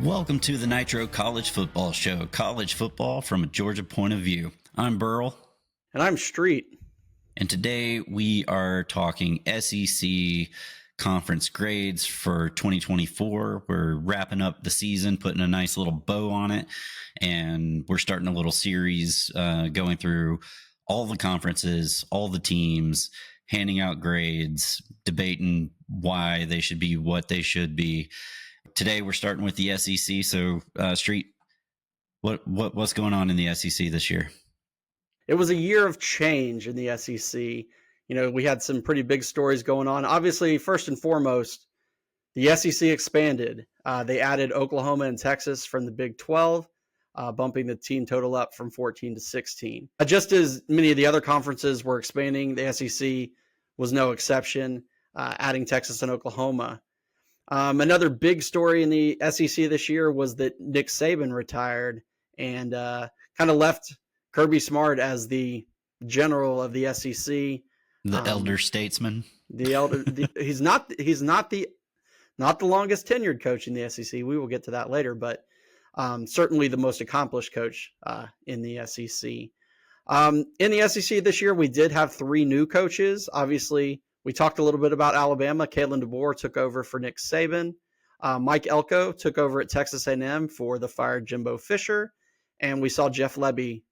Welcome to the Nitro College Football Show, college football from a Georgia point of view. I'm Burl. And I'm Streit. And today we are talking SEC conference grades for 2024. We're wrapping up the season, putting a nice little bow on it, and we're starting a little series going through all the conferences, all the teams, handing out grades, debating why they should be what they should be. Today we're starting with the SEC. So, Streit, what's going on in the SEC this year? It was a year of change in the SEC. You know, we had some pretty big stories going on. Obviously, first and foremost, the SEC expanded. They added Oklahoma and Texas from the Big 12, bumping the team total up from 14 to 16. Just as many of the other conferences were expanding, the SEC was no exception, adding Texas and Oklahoma. Another big story in the SEC this year was that Nick Saban retired and kind of left Kirby Smart as the general of the SEC. The elder statesman. He's not the longest tenured coach in the SEC. We will get to that later, but certainly the most accomplished coach in the SEC. In the SEC this year, we did have 3 new coaches. Obviously, we talked a little bit about Alabama. Kalen DeBoer took over for Nick Saban. Mike Elko took over at Texas A&M for the fired Jimbo Fisher. And we saw Jeff Lebby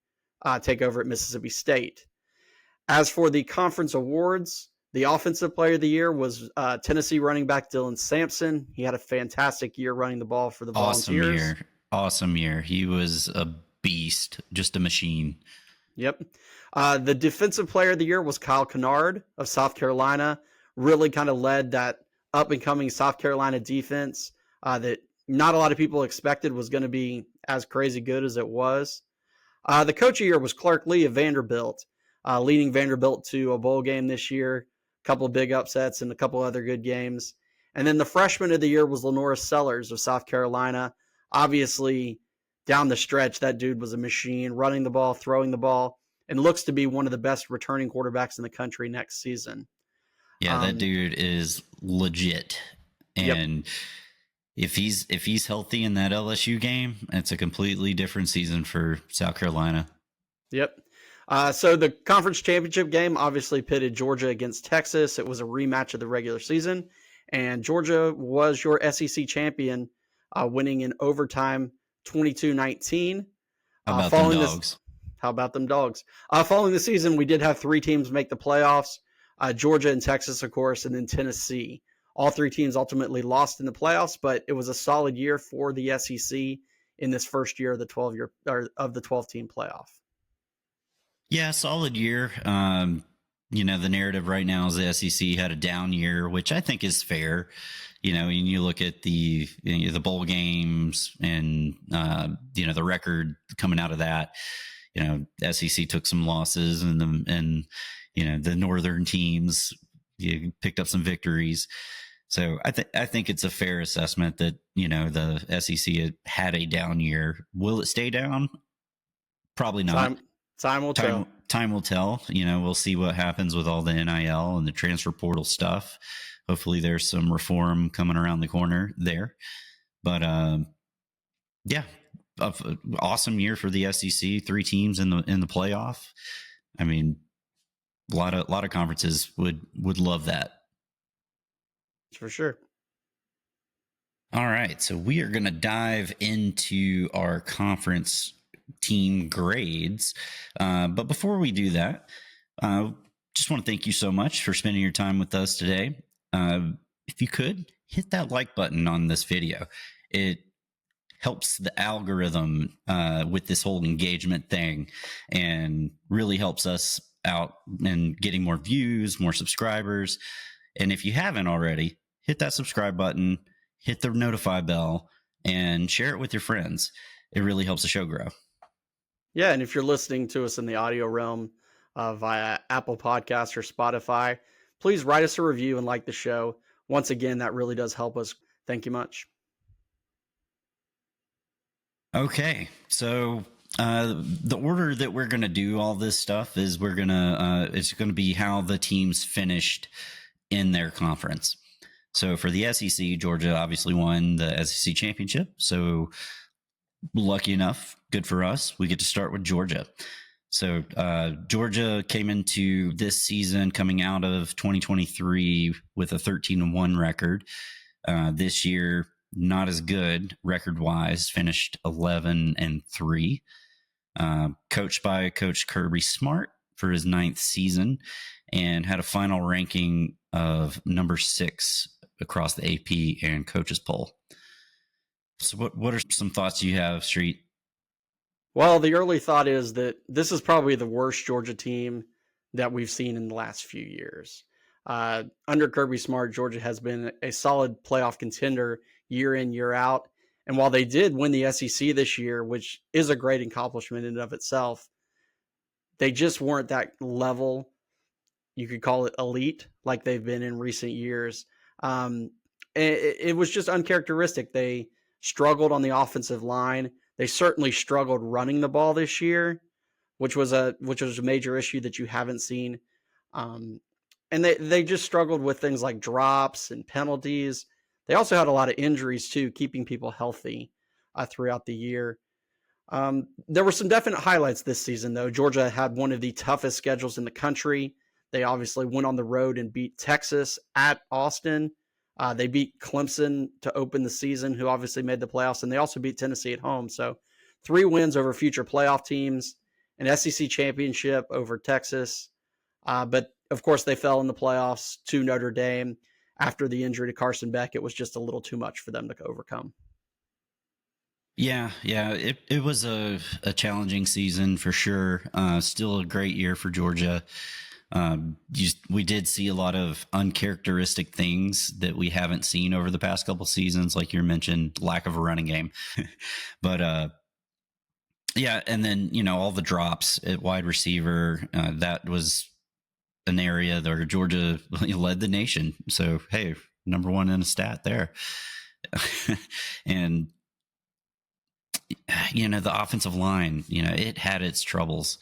take over at Mississippi State. As for the conference awards, the Offensive Player of the Year was Tennessee running back Dylan Sampson. He had a fantastic year running the ball for the Volunteers. Awesome year. He was a beast, just a machine. Yep. The Defensive Player of the Year was Kyle Kennard of South Carolina. Really kind of led that up-and-coming South Carolina defense that not a lot of people expected was going to be as crazy good as it was. The Coach of the Year was Clark Lee of Vanderbilt, leading Vanderbilt to a bowl game this year, a couple of big upsets and a couple other good games. And then the Freshman of the Year was Lenora Sellers of South Carolina. Obviously, down the stretch, that dude was a machine, running the ball, throwing the ball, and looks to be one of the best returning quarterbacks in the country next season. Yeah, that dude is legit. And if he's healthy in that LSU game, it's a completely different season for South Carolina. Yep. So the conference championship game obviously pitted Georgia against Texas. It was a rematch of the regular season, and Georgia was your SEC champion, winning in overtime 22-19. How about them Dogs? How about them Dogs? Following the season, we did have 3 teams make the playoffs, Georgia and Texas, of course, and then Tennessee. All 3 teams ultimately lost in the playoffs, but it was a solid year for the SEC in this first year of the 12-team playoff. Yeah, solid year. You know, the narrative right now is the SEC had a down year, which I think is fair. You know, and you look at the bowl games and the record coming out of that. You know, SEC took some losses, and the northern teams picked up some victories. So I think it's a fair assessment that the SEC had a down year. Will it stay down? Probably not. Time will tell. Time will tell. You know, we'll see what happens with all the NIL and the transfer portal stuff. Hopefully, there's some reform coming around the corner there. But awesome year for the SEC. 3 teams in the playoff. I mean, a lot of conferences would love that. For sure. All right, so we are going to dive into our conference team grades. But before we do that, just want to thank you so much for spending your time with us today. If you could, hit that like button on this video. It helps the algorithm with this whole engagement thing and really helps us out in getting more views, more subscribers. And if you haven't already, hit that subscribe button, hit the notify bell, and share it with your friends. It really helps the show grow. Yeah, and if you're listening to us in the audio realm via Apple Podcasts or Spotify, please write us a review and like the show. Once again, that really does help us. Thank you much. Okay, so the order that we're going to do all this stuff is it's going to be how the teams finished in their conference. So for the SEC, Georgia obviously won the SEC championship. So lucky enough, good for us. We get to start with Georgia. So Georgia came into this season coming out of 2023 with a 13-1 record. This year, not as good record-wise, finished 11-3. Coached by Coach Kirby Smart for his 9th season, and had a final ranking of number 6 across the AP and coaches poll. So what are some thoughts you have, Streit? Well, the early thought is that this is probably the worst Georgia team that we've seen in the last few years. Under Kirby Smart, Georgia has been a solid playoff contender year in, year out. And while they did win the SEC this year, which is a great accomplishment in and of itself, they just weren't that level. You could call it elite like they've been in recent years. It was just uncharacteristic. They struggled on the offensive line. They certainly struggled running the ball this year, which was a major issue that you haven't seen. And they just struggled with things like drops and penalties. They also had a lot of injuries too, keeping people healthy throughout the year. There were some definite highlights this season, though. Georgia had one of the toughest schedules in the country. They obviously went on the road and beat Texas at Austin. They beat Clemson to open the season, who obviously made the playoffs, and they also beat Tennessee at home. So 3 wins over future playoff teams, an SEC championship over Texas. But, of course, they fell in the playoffs to Notre Dame. After the injury to Carson Beck, it was just a little too much for them to overcome. Yeah. It was a challenging season for sure. Still a great year for Georgia. We did see a lot of uncharacteristic things that we haven't seen over the past couple seasons, like you mentioned, lack of a running game. But yeah, and then all the drops at wide receiver. That was an area where Georgia led the nation. So hey, number 1 in a stat there. And the offensive line, it had its troubles.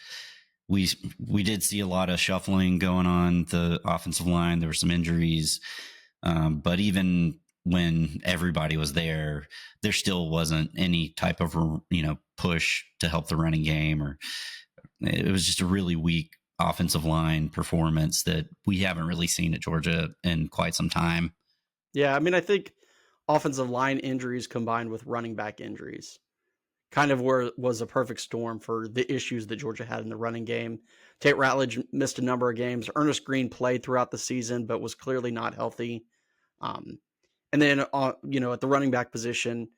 We did see a lot of shuffling going on the offensive line. There were some injuries, but even when everybody was there still wasn't any type of push to help the running game, or it was just a really weak offensive line performance that we haven't really seen at Georgia in quite some time. Yeah, I mean, I think offensive line injuries combined with running back injuries kind of was a perfect storm for the issues that Georgia had in the running game. Tate Ratledge missed a number of games. Ernest Green played throughout the season, but was clearly not healthy. And then, at the running back position,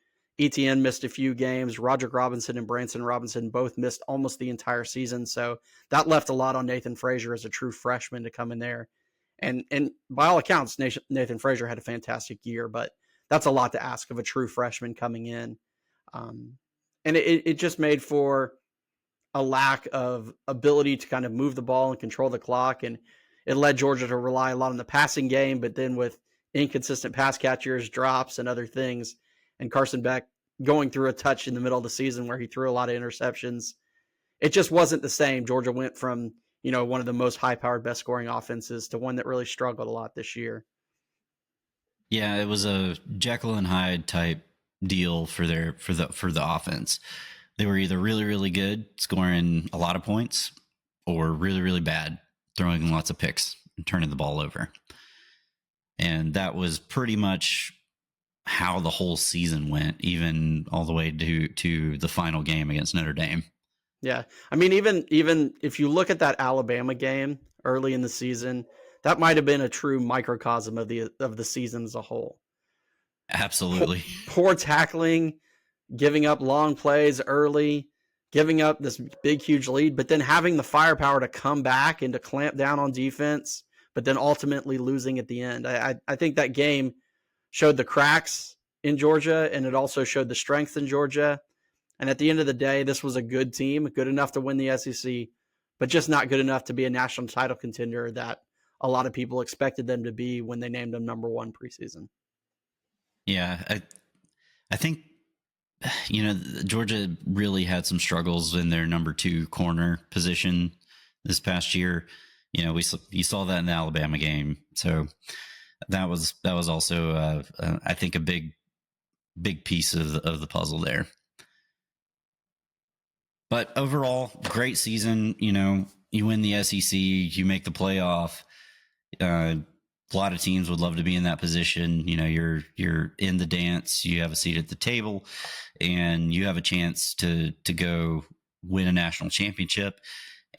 ETN missed a few games. Roderick Robinson and Branson Robinson both missed almost the entire season. So that left a lot on Nathan Frazier as a true freshman to come in there. And by all accounts, Nathan Frazier had a fantastic year, but that's a lot to ask of a true freshman coming in. And it just made for a lack of ability to kind of move the ball and control the clock. And it led Georgia to rely a lot on the passing game, but then with inconsistent pass catchers, drops, and other things, and Carson Beck going through a touch in the middle of the season where he threw a lot of interceptions, it just wasn't the same. Georgia went from, one of the most high-powered, best-scoring offenses to one that really struggled a lot this year. Yeah, it was a Jekyll and Hyde type deal for the offense. They were either really, really good, scoring a lot of points, or really, really bad, throwing lots of picks and turning the ball over. And that was pretty much how the whole season went, even all the way to the final game against Notre Dame. Yeah. I mean, even if you look at that Alabama game early in the season, that might have been a true microcosm of the season as a whole. Absolutely. Poor tackling, giving up long plays early, giving up this big, huge lead, but then having the firepower to come back and to clamp down on defense, but then ultimately losing at the end. I think that game showed the cracks in Georgia, and it also showed the strength in Georgia. And at the end of the day, this was a good team, good enough to win the SEC, but just not good enough to be a national title contender that a lot of people expected them to be when they named them number 1 preseason. Yeah, I think, Georgia really had some struggles in their number 2 corner position this past year. You saw that in the Alabama game. So that was also I think a big piece of the puzzle there. But overall, great season. You win the SEC, you make the playoff. A lot of teams would love to be in that position. You're in the dance, you have a seat at the table, and you have a chance to go win a national championship.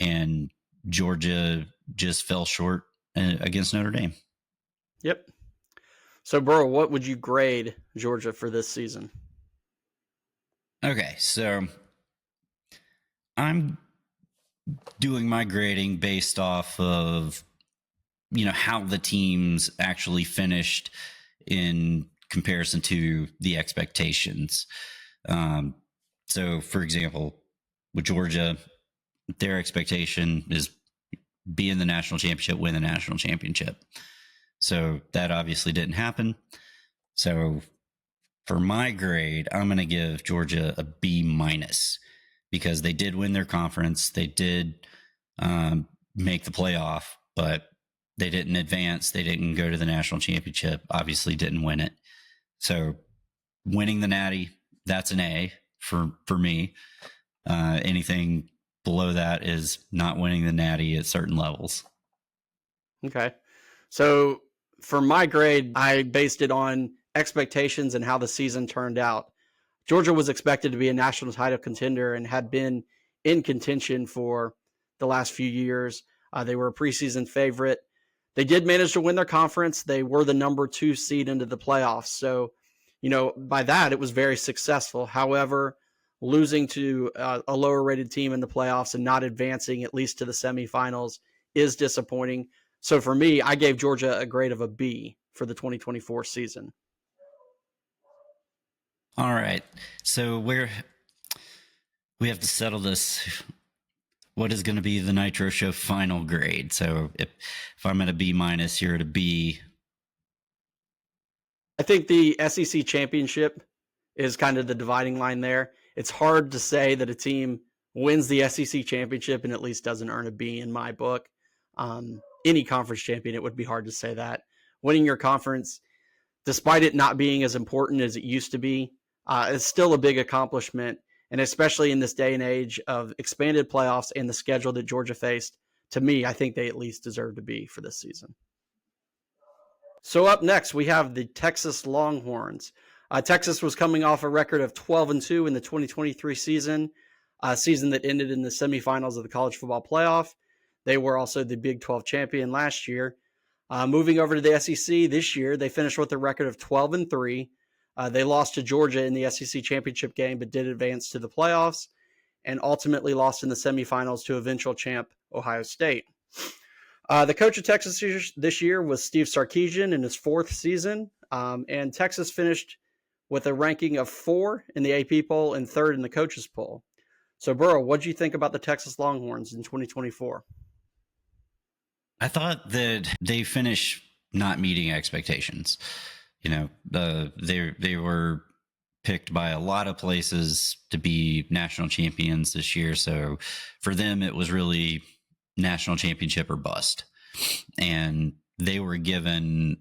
And Georgia just fell short against Notre Dame. Yep. So, Burl, what would you grade Georgia for this season? Okay, so I'm doing my grading based off of how the teams actually finished in comparison to the expectations. So, for example, with Georgia, their expectation is be in the national championship, win the national championship. So that obviously didn't happen. So for my grade, I'm going to give Georgia a B minus because they did win their conference. They did make the playoff, but they didn't advance. They didn't go to the national championship, obviously didn't win it. So winning the Natty, that's an A for me. Anything below that is not winning the Natty at certain levels. Okay. So for my grade, I based it on expectations and how the season turned out. Georgia was expected to be a national title contender and had been in contention for the last few years. They were a preseason favorite. They did manage to win their conference. They were the number 2 seed into the playoffs. So, by that, it was very successful. However, losing to a lower rated team in the playoffs and not advancing at least to the semifinals is disappointing. So for me, I gave Georgia a grade of a B for the 2024 season. All right. So we have to settle this. What is going to be the Nitro Show final grade? So if I'm at a B minus, you're at a B. I think the SEC championship is kind of the dividing line there. It's hard to say that a team wins the SEC championship and at least doesn't earn a B in my book. Any conference champion, it would be hard to say that. Winning your conference, despite it not being as important as it used to be, is still a big accomplishment. And especially in this day and age of expanded playoffs and the schedule that Georgia faced, to me, I think they at least deserve to be for this season. So up next, we have the Texas Longhorns. Texas was coming off a record of 12-2 in the 2023 season, a season that ended in the semifinals of the college football playoff. They were also the Big 12 champion last year. Moving over to the SEC this year, they finished with a record of 12-3. They lost to Georgia in the SEC championship game, but did advance to the playoffs and ultimately lost in the semifinals to eventual champ Ohio State. The coach of Texas this year was Steve Sarkisian in his 4th season, and Texas finished with a ranking of 4 in the AP poll and 3rd in the coaches poll. So, Burl, what do you think about the Texas Longhorns in 2024? I thought that they finished not meeting expectations. They were picked by a lot of places to be national champions this year. So for them, it was really national championship or bust. And they were given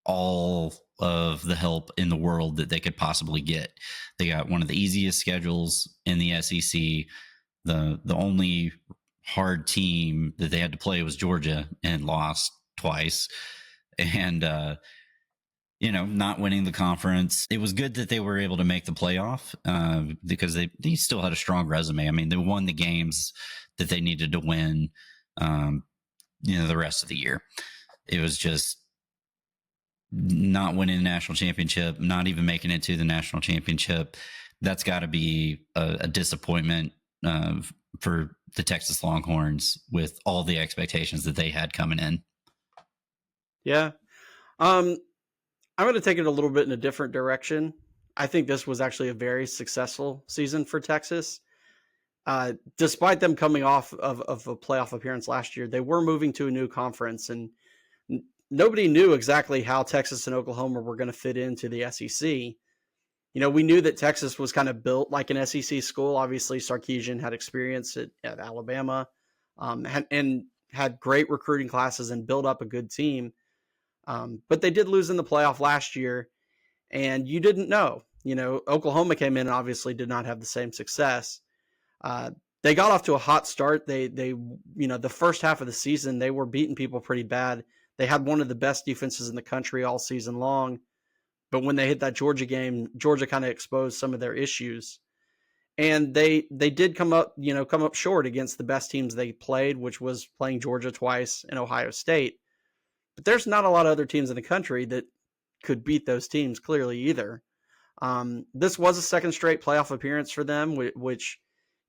all of the help in the world that they could possibly get. They got one of the easiest schedules in the SEC. The only hard team that they had to play was Georgia and lost twice. And, not winning the conference. It was good that they were able to make the playoff because they still had a strong resume. I mean, they won the games that they needed to win, the rest of the year. It was just not winning the national championship, not even making it to the national championship. That's got to be a disappointment for the Texas Longhorns with all the expectations that they had coming in. Yeah. I'm going to take it a little bit in a different direction. I think this was actually a very successful season for Texas. Despite them coming off of a playoff appearance last year, they were moving to a new conference, and nobody knew exactly how Texas and Oklahoma were going to fit into the SEC. We knew that Texas was kind of built like an SEC school. Obviously, Sarkisian had experience at Alabama and had great recruiting classes and built up a good team. But they did lose in the playoff last year, and you didn't know. Oklahoma came in and obviously did not have the same success. They got off to a hot start. They the first half of the season, they were beating people pretty bad. They had one of the best defenses in the country all season long. But when they hit that Georgia game, Georgia kind of exposed some of their issues. And they did come up short against the best teams they played, which was playing Georgia twice and Ohio State. But there's not a lot of other teams in the country that could beat those teams clearly either. This was a second straight playoff appearance for them, which,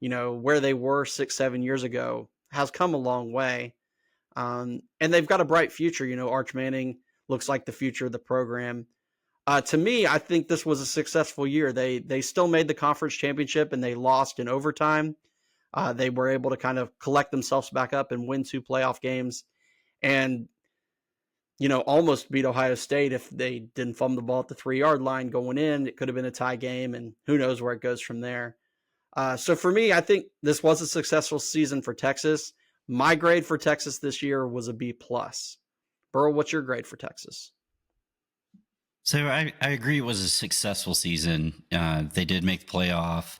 where they were 6-7 years ago has come a long way. And they've got a bright future. Arch Manning looks like the future of the program. To me, I think this was a successful year. They still made the conference championship and they lost in overtime. They were able to kind of collect themselves back up and win 2 playoff games and, almost beat Ohio State. If they didn't fumble the ball at the 3-yard line going in, it could have been a tie game, and who knows where it goes from there. So for me, I think this was a successful season for Texas. My grade for Texas this year was a B+. Burl, what's your grade for Texas? So I agree it was a successful season. They did make the playoff,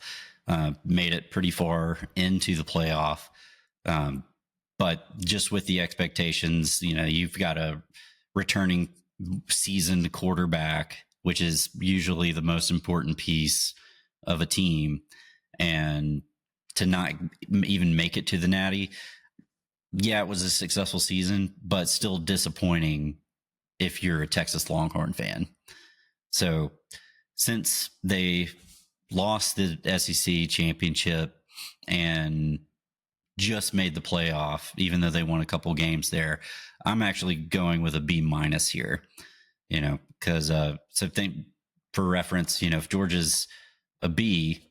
made it pretty far into the playoff. But just with the expectations, you've got a returning seasoned quarterback, which is usually the most important piece of a team. And to not even make it to the Natty, yeah, it was a successful season, but still disappointing if you're a Texas Longhorn fan. So since they lost the SEC championship and just made the playoff, even though they won a couple games there, I'm actually going with a B- here, because so think for reference, if Georgia's a B,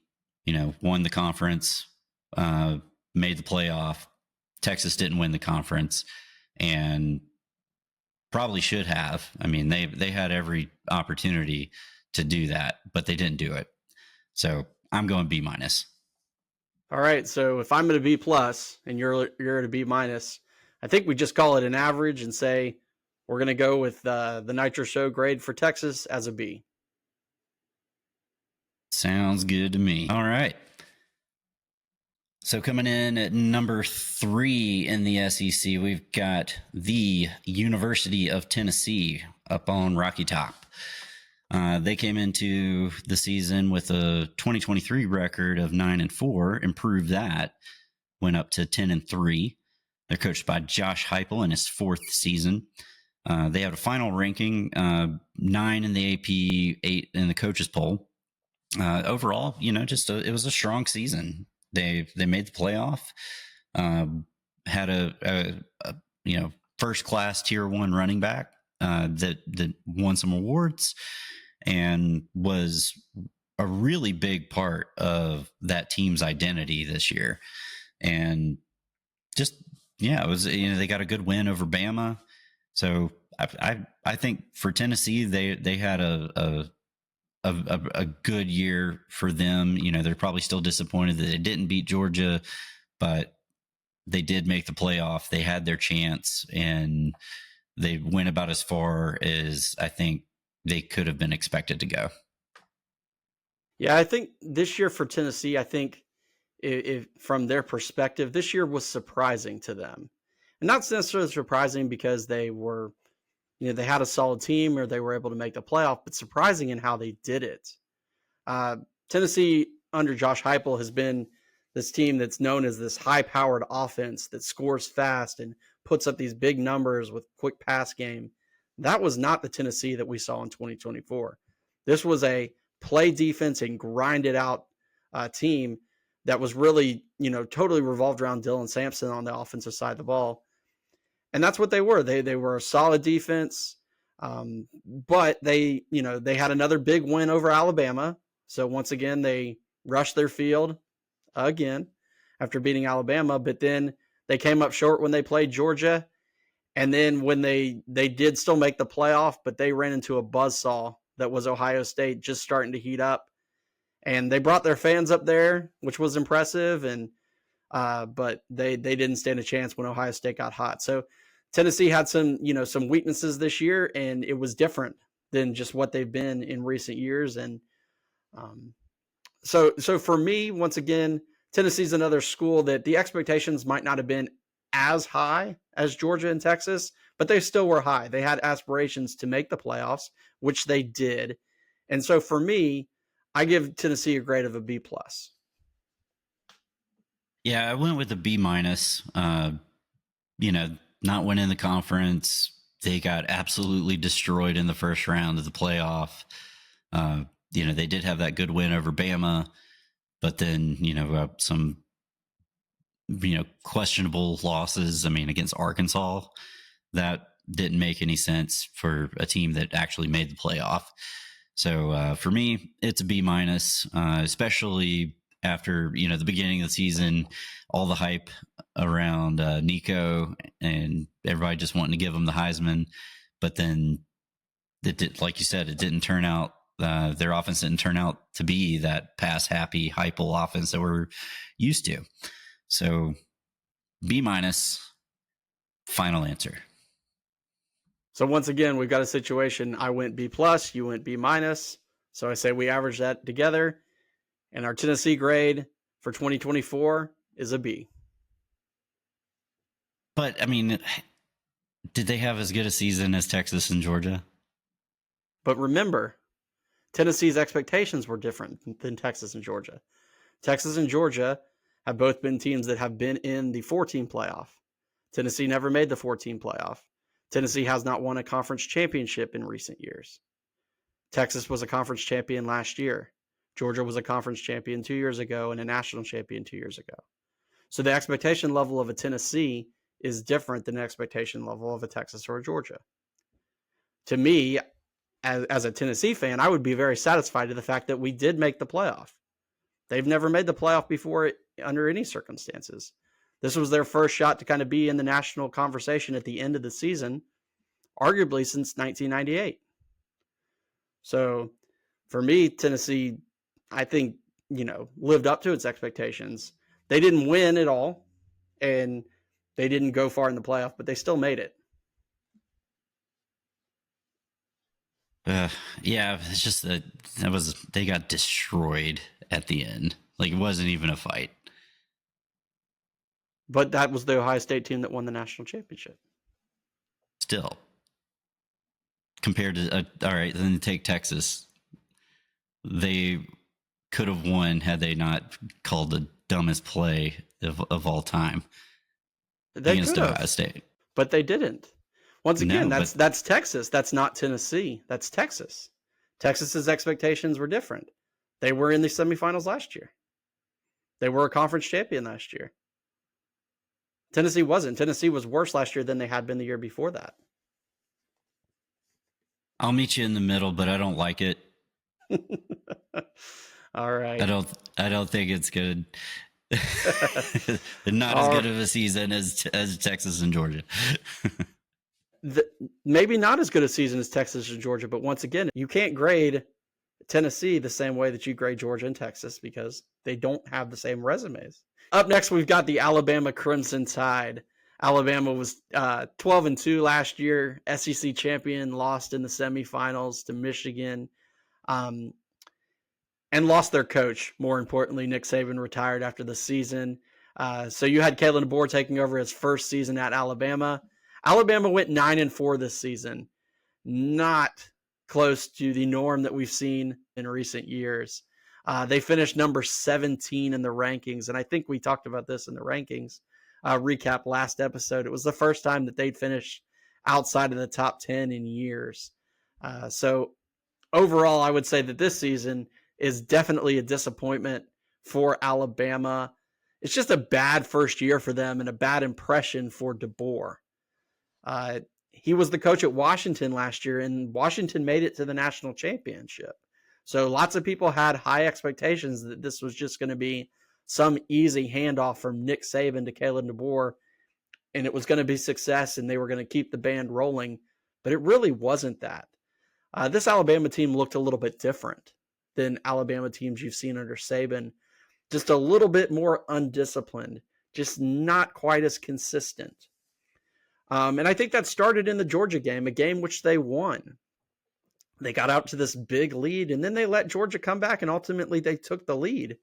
won the conference, made the playoff, Texas didn't win the conference, and probably should have. I mean, they had every opportunity to do that, but they didn't do it. So I'm going B-. All right. So if I'm at a B+ and you're at a B-, I think we just call it an average and say we're going to go with the Nitro Show grade for Texas as a B. Sounds good to me. All right. So coming in at number 3 in the SEC, we've got the University of Tennessee up on Rocky Top. They came into the season with a 2023 record of 9-4, improved that, went up to 10-3. They're coached by Josh Heupel in his 4th season. They have a final ranking, 9 in the AP, 8 in the coaches poll. Overall, it was a strong season. They made the playoff, had a first class tier 1 running back that won some awards and was a really big part of that team's identity this year. And just, it was, they got a good win over Bama. So I think for Tennessee, they had a good year for them. They're probably still disappointed that they didn't beat Georgia, but they did make the playoff. They had their chance, and they went about as far as I think they could have been expected to go. Yeah, I think this year for Tennessee, I think if from their perspective, this year was surprising to them. And not necessarily surprising because they were, they had a solid team or they were able to make the playoff, but surprising in how they did it. Tennessee under Josh Heupel has been this team that's known as this high-powered offense that scores fast and puts up these big numbers with quick pass game. That was not the Tennessee that we saw in 2024. This was a play defense and grind it out team that was really, totally revolved around Dylan Sampson on the offensive side of the ball. And that's what they were. They were a solid defense, but they had another big win over Alabama. So once again, they rushed their field again after beating Alabama, but then they came up short when they played Georgia. And then when they did still make the playoff, but they ran into a buzzsaw that was Ohio State just starting to heat up. And they brought their fans up there, which was impressive. And but they didn't stand a chance when Ohio State got hot. So Tennessee had some weaknesses this year, and it was different than just what they've been in recent years. And so for me, once again, Tennessee's another school that the expectations might not have been as high as Georgia and Texas, but they still were high. They had aspirations to make the playoffs, which they did. And so for me, I give Tennessee a grade of a B+. Yeah, I went with a B-. Not winning the conference. They got absolutely destroyed in the first round of the playoff. They did have that good win over Bama, but then, some, questionable losses. I mean, against Arkansas, that didn't make any sense for a team that actually made the playoff. So for me, it's a B-, especially after, the beginning of the season, all the hype around Nico and everybody just wanting to give him the Heisman. But then, like you said, it didn't turn out. Their offense didn't turn out to be that pass-happy, hypeful offense that we're used to. So B-, final answer. So once again, we've got a situation. I went B+, you went B-. So I say we average that together. And our Tennessee grade for 2024 is a B. But, I mean, did they have as good a season as Texas and Georgia? But remember, Tennessee's expectations were different than Texas and Georgia. Texas and Georgia have both been teams that have been in the 4-team playoff. Tennessee never made the 4-team playoff. Tennessee has not won a conference championship in recent years. Texas was a conference champion last year. Georgia was a conference champion 2 years ago and a national champion 2 years ago. So the expectation level of a Tennessee is different than the expectation level of a Texas or a Georgia. To me, as a Tennessee fan, I would be very satisfied to the fact that we did make the playoff. They've never made the playoff before under any circumstances. This was their first shot to kind of be in the national conversation at the end of the season, arguably since 1998. So for me, Tennessee, I think, lived up to its expectations. They didn't win at all, and they didn't go far in the playoff, but they still made it. Yeah, it's just that they got destroyed at the end. Like, it wasn't even a fight. But that was the Ohio State team that won the national championship. Still. Compared to, all right, then take Texas. They could have won had they not called the dumbest play of all time against Ohio State. But they didn't. Once again, that's Texas. That's not Tennessee. That's Texas. Texas's expectations were different. They were in the semifinals last year. They were a conference champion last year. Tennessee wasn't. Tennessee was worse last year than they had been the year before that. I'll meet you in the middle, but I don't like it. All right. I don't think it's good. Not as good of a season as Texas and Georgia. Maybe not as good a season as Texas and Georgia, but once again, you can't grade Tennessee the same way that you grade Georgia and Texas because they don't have the same resumes. Up next, we've got the Alabama Crimson Tide. Alabama was 12-2 last year, SEC champion, lost in the semifinals to Michigan, and lost their coach. More importantly, Nick Saban retired after the season. So you had Kalen DeBoer taking over his first season at Alabama. Alabama went 9-4 this season. Not close to the norm that we've seen in recent years. They finished number 17 in the rankings, and I think we talked about this in the rankings recap last episode. It was the first time that they'd finished outside of the top 10 in years. So overall, I would say that this season is definitely a disappointment for Alabama. It's just a bad first year for them and a bad impression for DeBoer. He was the coach at Washington last year, and Washington made it to the national championship. So lots of people had high expectations that this was just going to be some easy handoff from Nick Saban to Kalen DeBoer, and it was going to be success, and they were going to keep the band rolling. But it really wasn't that. This Alabama team looked a little bit different than Alabama teams you've seen under Saban. Just a little bit more undisciplined, just not quite as consistent. And I think that started in the Georgia game, a game which they won. They got out to this big lead, and then they let Georgia come back, and ultimately they took the lead.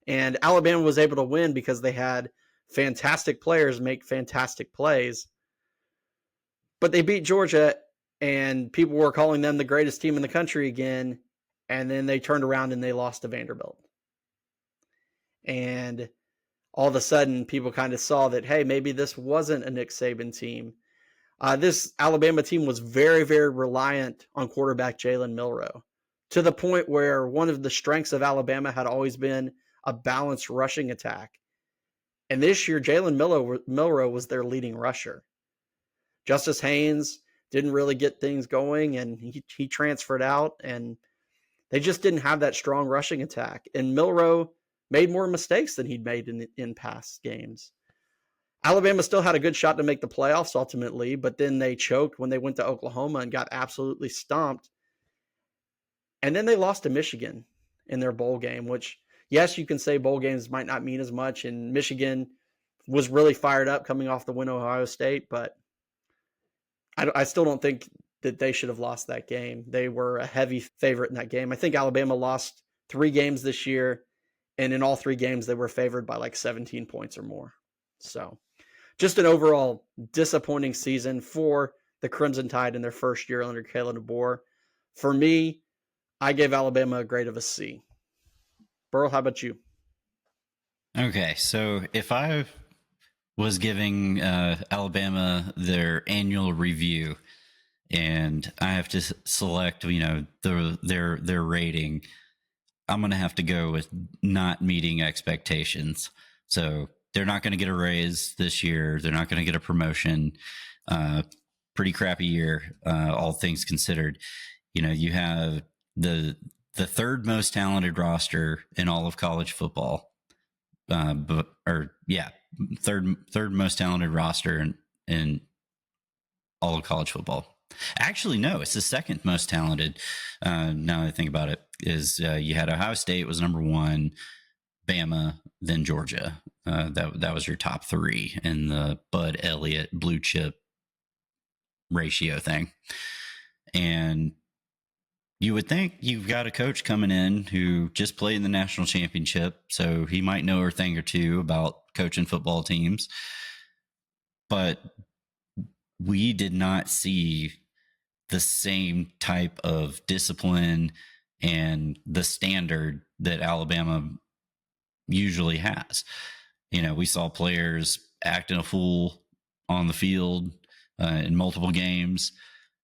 And Alabama was able to win because they had fantastic players make fantastic plays. But they beat Georgia, and people were calling them the greatest team in the country again. And then they turned around and they lost to Vanderbilt. And all of a sudden, people kind of saw that, hey, maybe this wasn't a Nick Saban team. This Alabama team was very, very reliant on quarterback Jalen Milroe, to the point where one of the strengths of Alabama had always been a balanced rushing attack. And this year, Jalen Milroe was their leading rusher. Justice Haynes didn't really get things going, and he transferred out, and they just didn't have that strong rushing attack. And Milroe made more mistakes than he'd made in past games. Alabama still had a good shot to make the playoffs ultimately, but then they choked when they went to Oklahoma and got absolutely stomped. And then they lost to Michigan in their bowl game, which, yes, you can say bowl games might not mean as much. And Michigan was really fired up coming off the win Ohio State, but I still don't think that they should have lost that game. They were a heavy favorite in that game. I think Alabama lost 3 games this year, and in all 3 games, they were favored by like 17 points or more. So just an overall disappointing season for the Crimson Tide in their first year under Kalen DeBoer. For me, I gave Alabama a grade of a C. Burl, how about you? Okay, so if I was giving Alabama their annual review, and I have to select, their rating, I'm going to have to go with not meeting expectations. So they're not going to get a raise this year. They're not going to get a promotion. Pretty crappy year, all things considered. You have the third most talented roster in all of college football. Third most talented roster in all of college football. Actually, no, it's the second most talented. Now that I think about it, is you had Ohio State was number 1, Bama, then Georgia. That was your top 3 in the Bud Elliott blue chip ratio thing. And you would think you've got a coach coming in who just played in the national championship, so he might know a thing or two about coaching football teams. But we did not see the same type of discipline and the standard that Alabama usually has. We saw players acting a fool on the field in multiple games.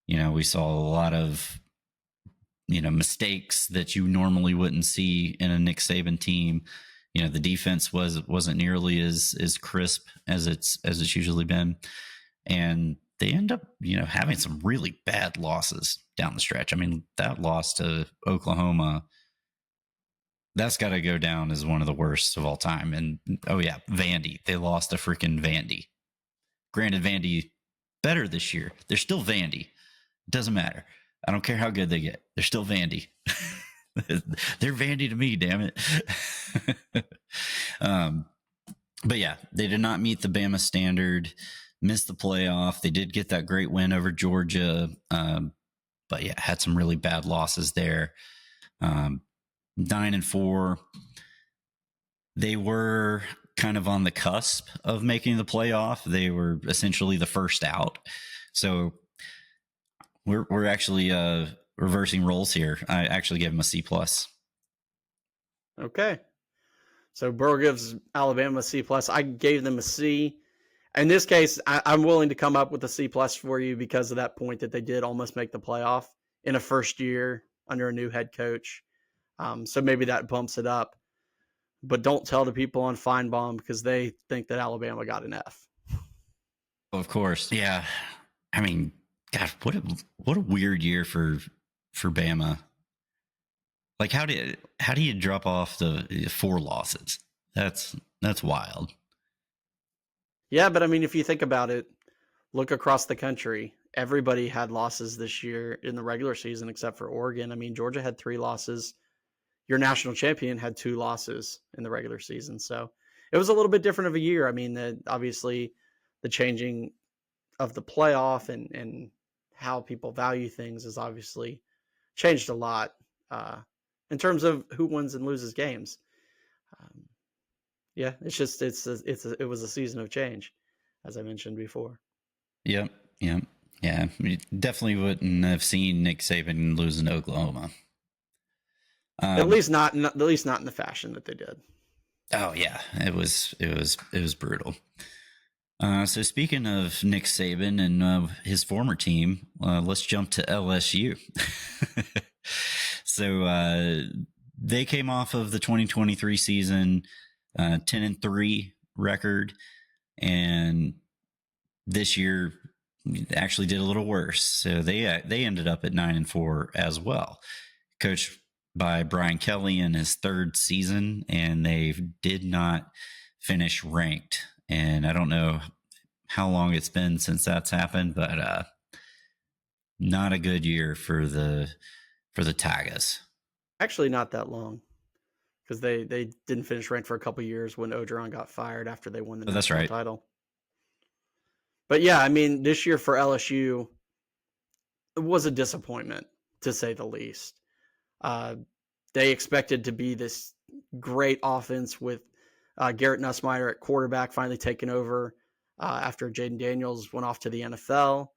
We saw a lot of mistakes that you normally wouldn't see in a Nick Saban team. The defense wasn't nearly as crisp as it's usually been, and they end up having some really bad losses down the stretch. I mean, that loss to Oklahoma, that's got to go down as one of the worst of all time. And Vandy, they lost to freaking Vandy. Granted, Vandy better this year. They're still Vandy. Doesn't matter. I don't care how good they get. They're still Vandy. They're Vandy to me, damn it. But yeah, they did not meet the Bama standard, missed the playoff. They did get that great win over Georgia. But yeah, had some really bad losses there. 9-4. They were kind of on the cusp of making the playoff. They were essentially the first out. So we're actually reversing roles here. I actually gave them a C+. Okay. So Burl gives Alabama a C+. I gave them a C. In this case, I'm willing to come up with a C+ for you because of that point that they did almost make the playoff in a first year under a new head coach. So maybe that bumps it up. But don't tell the people on Feinbaum because they think that Alabama got an F. Of course. Yeah. I mean, God, what a weird year for Bama. Like, how do you drop off the 4 losses? That's wild. Yeah, but I mean, if you think about it, look across the country. Everybody had losses this year in the regular season except for Oregon. I mean, Georgia had 3 losses. Your national champion had 2 losses in the regular season. So it was a little bit different of a year. I mean, obviously the changing of the playoff and how people value things has obviously changed a lot in terms of who wins and loses games. Yeah, it's just it was a season of change, as I mentioned before. Yep. Yep. Yeah. We definitely wouldn't have seen Nick Saban losing to Oklahoma. At least not in the fashion that they did. Oh yeah, it was brutal. So speaking of Nick Saban and his former team, let's jump to LSU. So they came off of the 2023 season, 10-3 record, and this year actually did a little worse. So they ended up at 9-4 as well, coached by Brian Kelly in his third season, and they did not finish ranked. And I don't know how long it's been since that's happened, but not a good year for the Tigers. Actually, not that long, because they didn't finish ranked for a couple years when Ogeron got fired after they won the national title. But yeah, I mean, this year for LSU, it was a disappointment, to say the least. They expected to be this great offense with Garrett Nussmeier at quarterback finally taking over after Jaden Daniels went off to the NFL.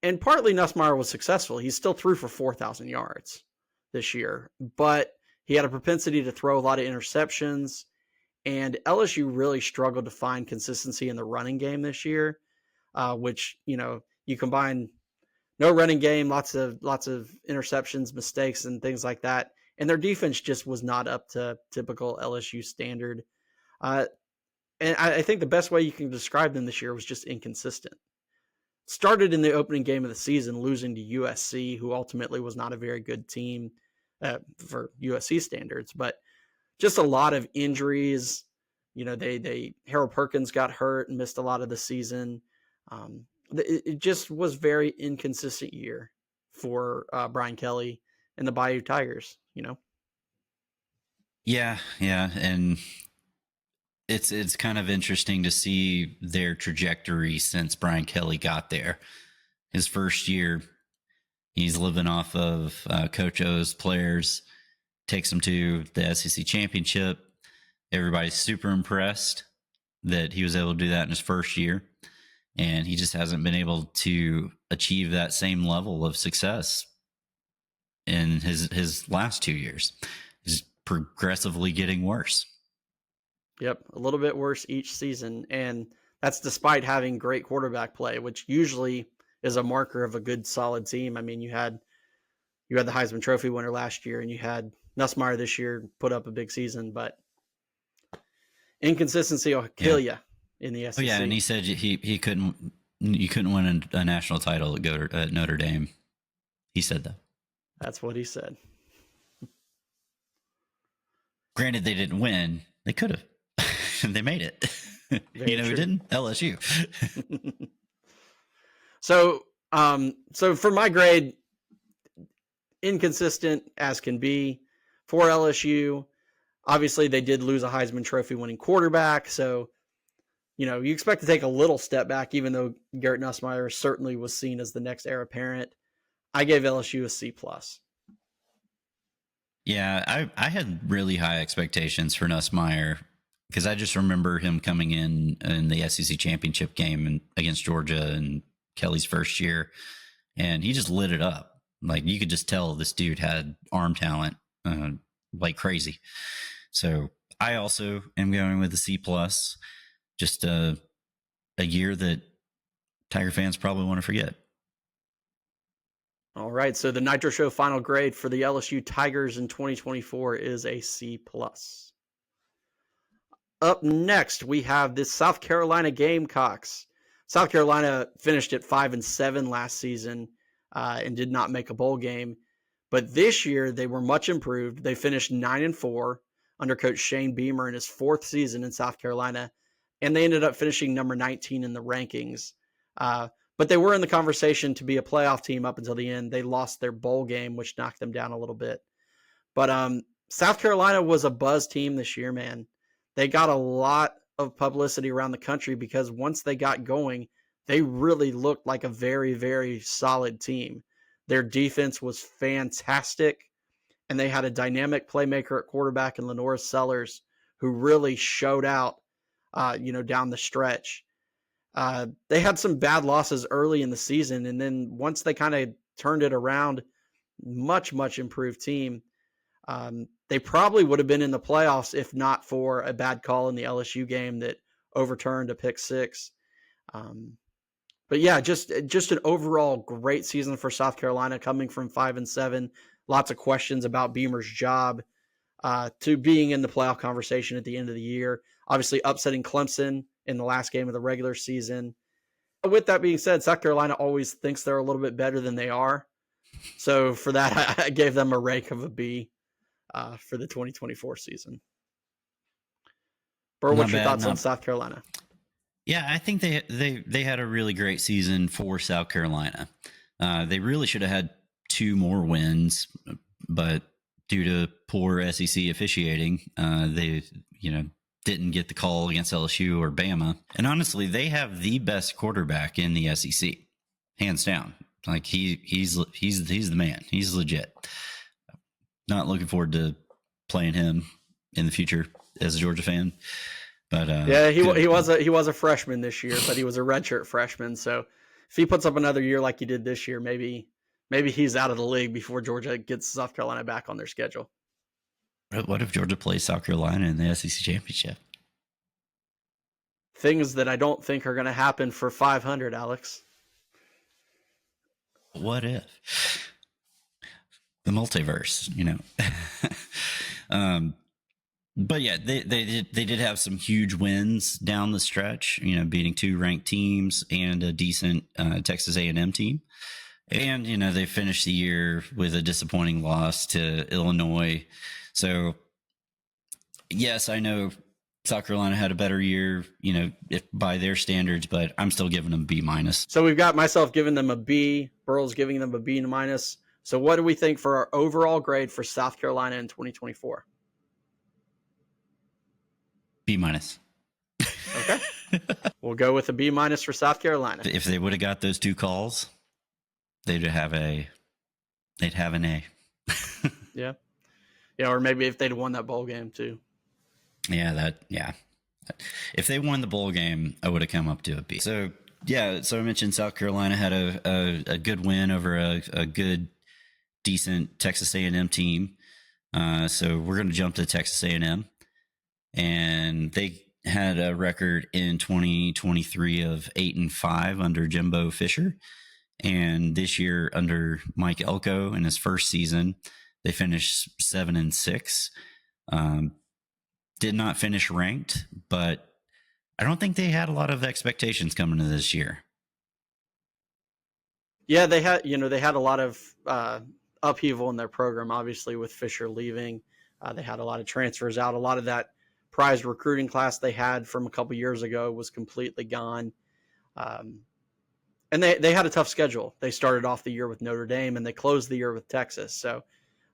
And partly Nussmeier was successful. He still threw for 4,000 yards this year, but he had a propensity to throw a lot of interceptions. And LSU really struggled to find consistency in the running game this year, which, you combine no running game, lots of interceptions, mistakes, and things like that. And their defense just was not up to typical LSU standard. And I think the best way you can describe them this year was just inconsistent. Started in the opening game of the season, losing to USC, who ultimately was not a very good team for USC standards, but just a lot of injuries. Harold Perkins got hurt and missed a lot of the season. It just was very inconsistent year for Brian Kelly and the Bayou Tigers, Yeah, and it's kind of interesting to see their trajectory since Brian Kelly got there. His first year, he's living off of Coach O's players, takes them to the SEC championship. Everybody's super impressed that he was able to do that in his first year. And he just hasn't been able to achieve that same level of success in his last 2 years. He's progressively getting worse. Yep, a little bit worse each season. And that's despite having great quarterback play, which usually is a marker of a good, solid team. I mean, you had the Heisman Trophy winner last year, and you had Nussmeier this year put up a big season, but inconsistency will kill you in the SEC. Oh yeah, and he said he couldn't. You couldn't win a national title at Notre Dame. He said that. That's what he said. Granted, they didn't win. They could have. They made it. Who didn't? LSU. So for my grade, inconsistent as can be for LSU. Obviously, they did lose a Heisman Trophy winning quarterback, so you expect to take a little step back, even though Garrett Nussmeier certainly was seen as the next heir apparent. I gave LSU a C+. Yeah, I had really high expectations for Nussmeier because I just remember him coming in the SEC championship game against Georgia in Kelly's first year, and he just lit it up. Like, you could just tell this dude had arm talent like crazy. So I also am going with a C+. Just a year that Tiger fans probably want to forget. All right, so the Nitro Show final grade for the LSU Tigers in 2024 is a C+. Up next, we have the South Carolina Gamecocks. South Carolina finished at 5-7 last season and did not make a bowl game. But this year, they were much improved. They finished 9-4 under Coach Shane Beamer in his fourth season in South Carolina, and they ended up finishing number 19 in the rankings. But they were in the conversation to be a playoff team up until the end. They lost their bowl game, which knocked them down a little bit. But South Carolina was a buzz team this year, man. They got a lot of publicity around the country because once they got going, they really looked like a very, very solid team. Their defense was fantastic, and they had a dynamic playmaker at quarterback in Lenora Sellers who really showed out, down the stretch. They had some bad losses early in the season, and then once they kind of turned it around, much, much improved team. They probably would have been in the playoffs if not for a bad call in the LSU game that overturned a pick six. But yeah, just an overall great season for South Carolina, coming from 5-7. Lots of questions about Beamer's job, to being in the playoff conversation at the end of the year. Obviously, upsetting Clemson in the last game of the regular season. With that being said, South Carolina always thinks they're a little bit better than they are. So for that, I gave them a rank of a B for the 2024 season. Burl, what's your thoughts on South Carolina? Yeah, I think they had a really great season for South Carolina. They really should have had 2 more wins, but due to poor SEC officiating, they didn't get the call against LSU or Bama. And honestly, they have the best quarterback in the SEC, hands down. Like he's the man. He's legit. Not looking forward to playing him in the future as a Georgia fan. But yeah, he was a freshman this year, but he was a redshirt freshman. So if he puts up another year like he did this year, maybe he's out of the league before Georgia gets South Carolina back on their schedule. What if Georgia plays South Carolina in the SEC championship? Things that I don't think are going to happen for 500, Alex. What if? The multiverse, But yeah, they did have some huge wins down the stretch, beating 2 ranked teams and a decent Texas A&M team. And, they finished the year with a disappointing loss to Illinois. So, yes, I know South Carolina had a better year, if by their standards, but I'm still giving them B-. So we've got myself giving them a B, Burl's giving them a B-. So what do we think for our overall grade for South Carolina in 2024? B-. Okay. We'll go with a B- for South Carolina. If they would have got those 2 calls, they'd have an A. Yeah. Yeah, or maybe if they'd won that bowl game too. Yeah. If they won the bowl game, I would have come up to a B. So I mentioned South Carolina had a good win over a good, decent Texas A&M team. So we're going to jump to Texas A&M. And they had a record in 2023 of 8-5 under Jimbo Fisher. And this year under Mike Elko in his first season, they finished 7-6. Did not finish ranked, but I don't think they had a lot of expectations coming into this year. Yeah, they had a lot of upheaval in their program, obviously, with Fisher leaving. They had a lot of transfers out. A lot of that prized recruiting class they had from a couple years ago was completely gone. And they had a tough schedule. They started off the year with Notre Dame and they closed the year with Texas. So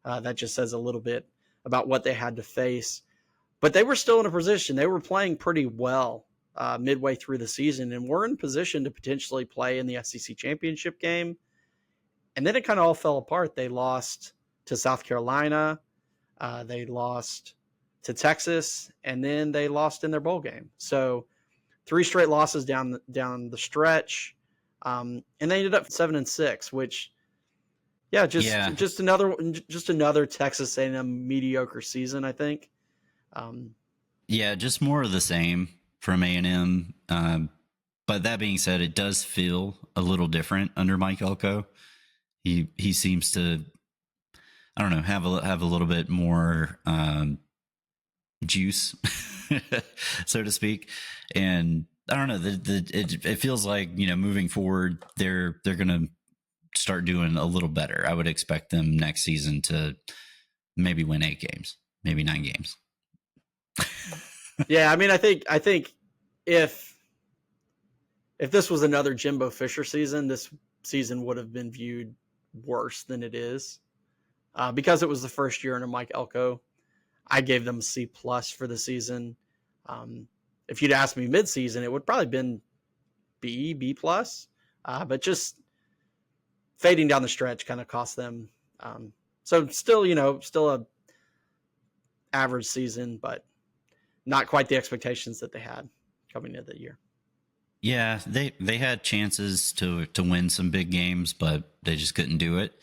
that just says a little bit about what they had to face. But they were still in a position. They were playing pretty well midway through the season and were in position to potentially play in the SEC championship game. And then it kind of all fell apart. They lost to South Carolina. They lost to Texas, and then they lost in their bowl game. So 3 straight losses down the stretch. And they ended up 7-6, which, just another Texas A&M mediocre season, I think. Just more of the same from A&M. But that being said, it does feel a little different under Mike Elko. He seems to, I don't know, have a little bit more juice, so to speak. And I don't know, it feels like, moving forward, they're going to start doing a little better. I would expect them next season to maybe win 8 games, maybe 9 games. Yeah, I mean, I think if this was another Jimbo Fisher season, this season would have been viewed worse than it is. Because it was the first year under Mike Elko, I gave them a C+ for the season. If you'd asked me mid-season, it would probably been B plus, but just fading down the stretch kind of cost them. So still, still a average season, but not quite the expectations that they had coming into the year. Yeah, they had chances to win some big games, but they just couldn't do it.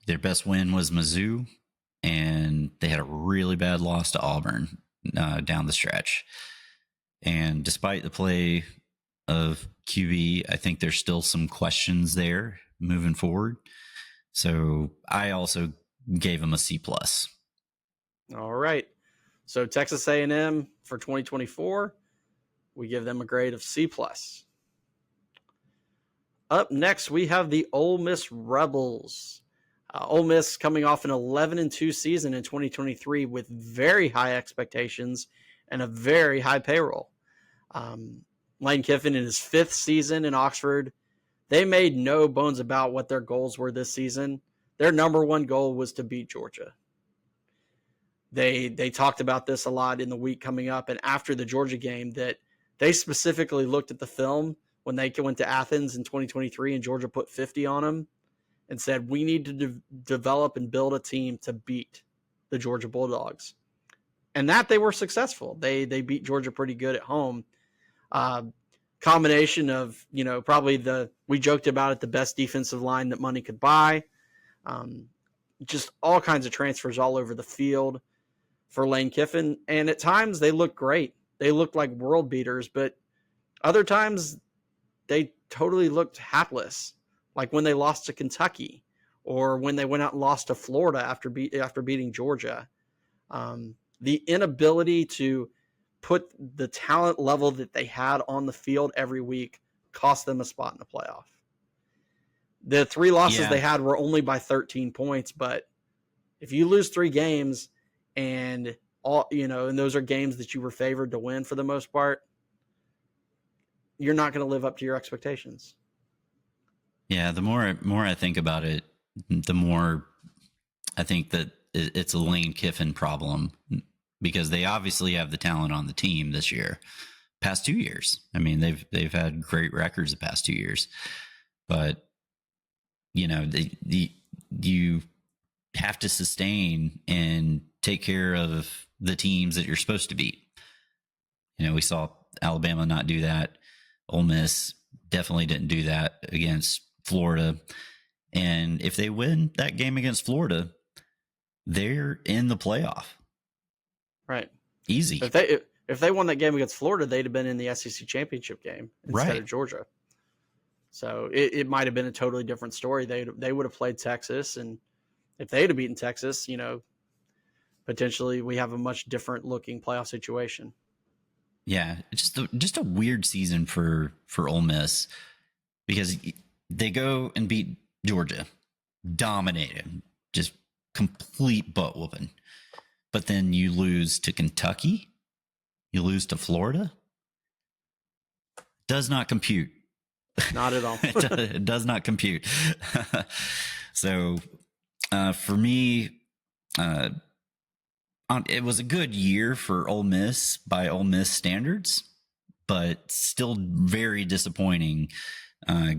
Their best win was Mizzou, and they had a really bad loss to Auburn down the stretch. And despite the play of QB, I think there's still some questions there moving forward. So I also gave them a C plus. All right. So Texas A&M for 2024, we give them a grade of C plus. Up next, we have the Ole Miss Rebels. Ole Miss coming off an 11-2 season in 2023 with very high expectations and a very high payroll. Lane Kiffin in his 5th season in Oxford, they made no bones about what their goals were this season. Their number one goal was to beat Georgia. They talked about this a lot in the week coming up and after the Georgia game, that they specifically looked at the film when they went to Athens in 2023 and Georgia put 50 on them and said, we need to develop and build a team to beat the Georgia Bulldogs. And that they were successful. They beat Georgia pretty good at home. Combination of, probably we joked about it, the best defensive line that money could buy. Just all kinds of transfers all over the field for Lane Kiffin. And at times they looked great. They looked like world beaters, but other times they totally looked hapless. Like when they lost to Kentucky or when they went out and lost to Florida after beating Georgia. The inability to put the talent level that they had on the field every week cost them a spot in the playoff. The 3 losses they had were only by 13 points, but if you lose 3 games and and those are games that you were favored to win for the most part, you're not going to live up to your expectations. Yeah, the more I think about it, the more I think that it's a Lane Kiffin problem, because they obviously have the talent on the team this year. Past 2 years, I mean, they've had great records the past 2 years, but you have to sustain and take care of the teams that you're supposed to beat. We saw Alabama not do that. Ole Miss definitely didn't do that against Florida. And if they win that game against Florida, they're in the playoff. Right. Easy. If they won that game against Florida, they'd have been in the SEC championship game instead of Georgia. So it might have been a totally different story. They would have played Texas, and if they'd have beaten Texas, potentially we have a much different looking playoff situation. Yeah, just a weird season for Ole Miss, because they go and beat Georgia, dominated, just complete butt whooping. But then you lose to Kentucky, you lose to Florida. Does not compute. Not at all. It does not compute. So for me, it was a good year for Ole Miss by Ole Miss standards, but still very disappointing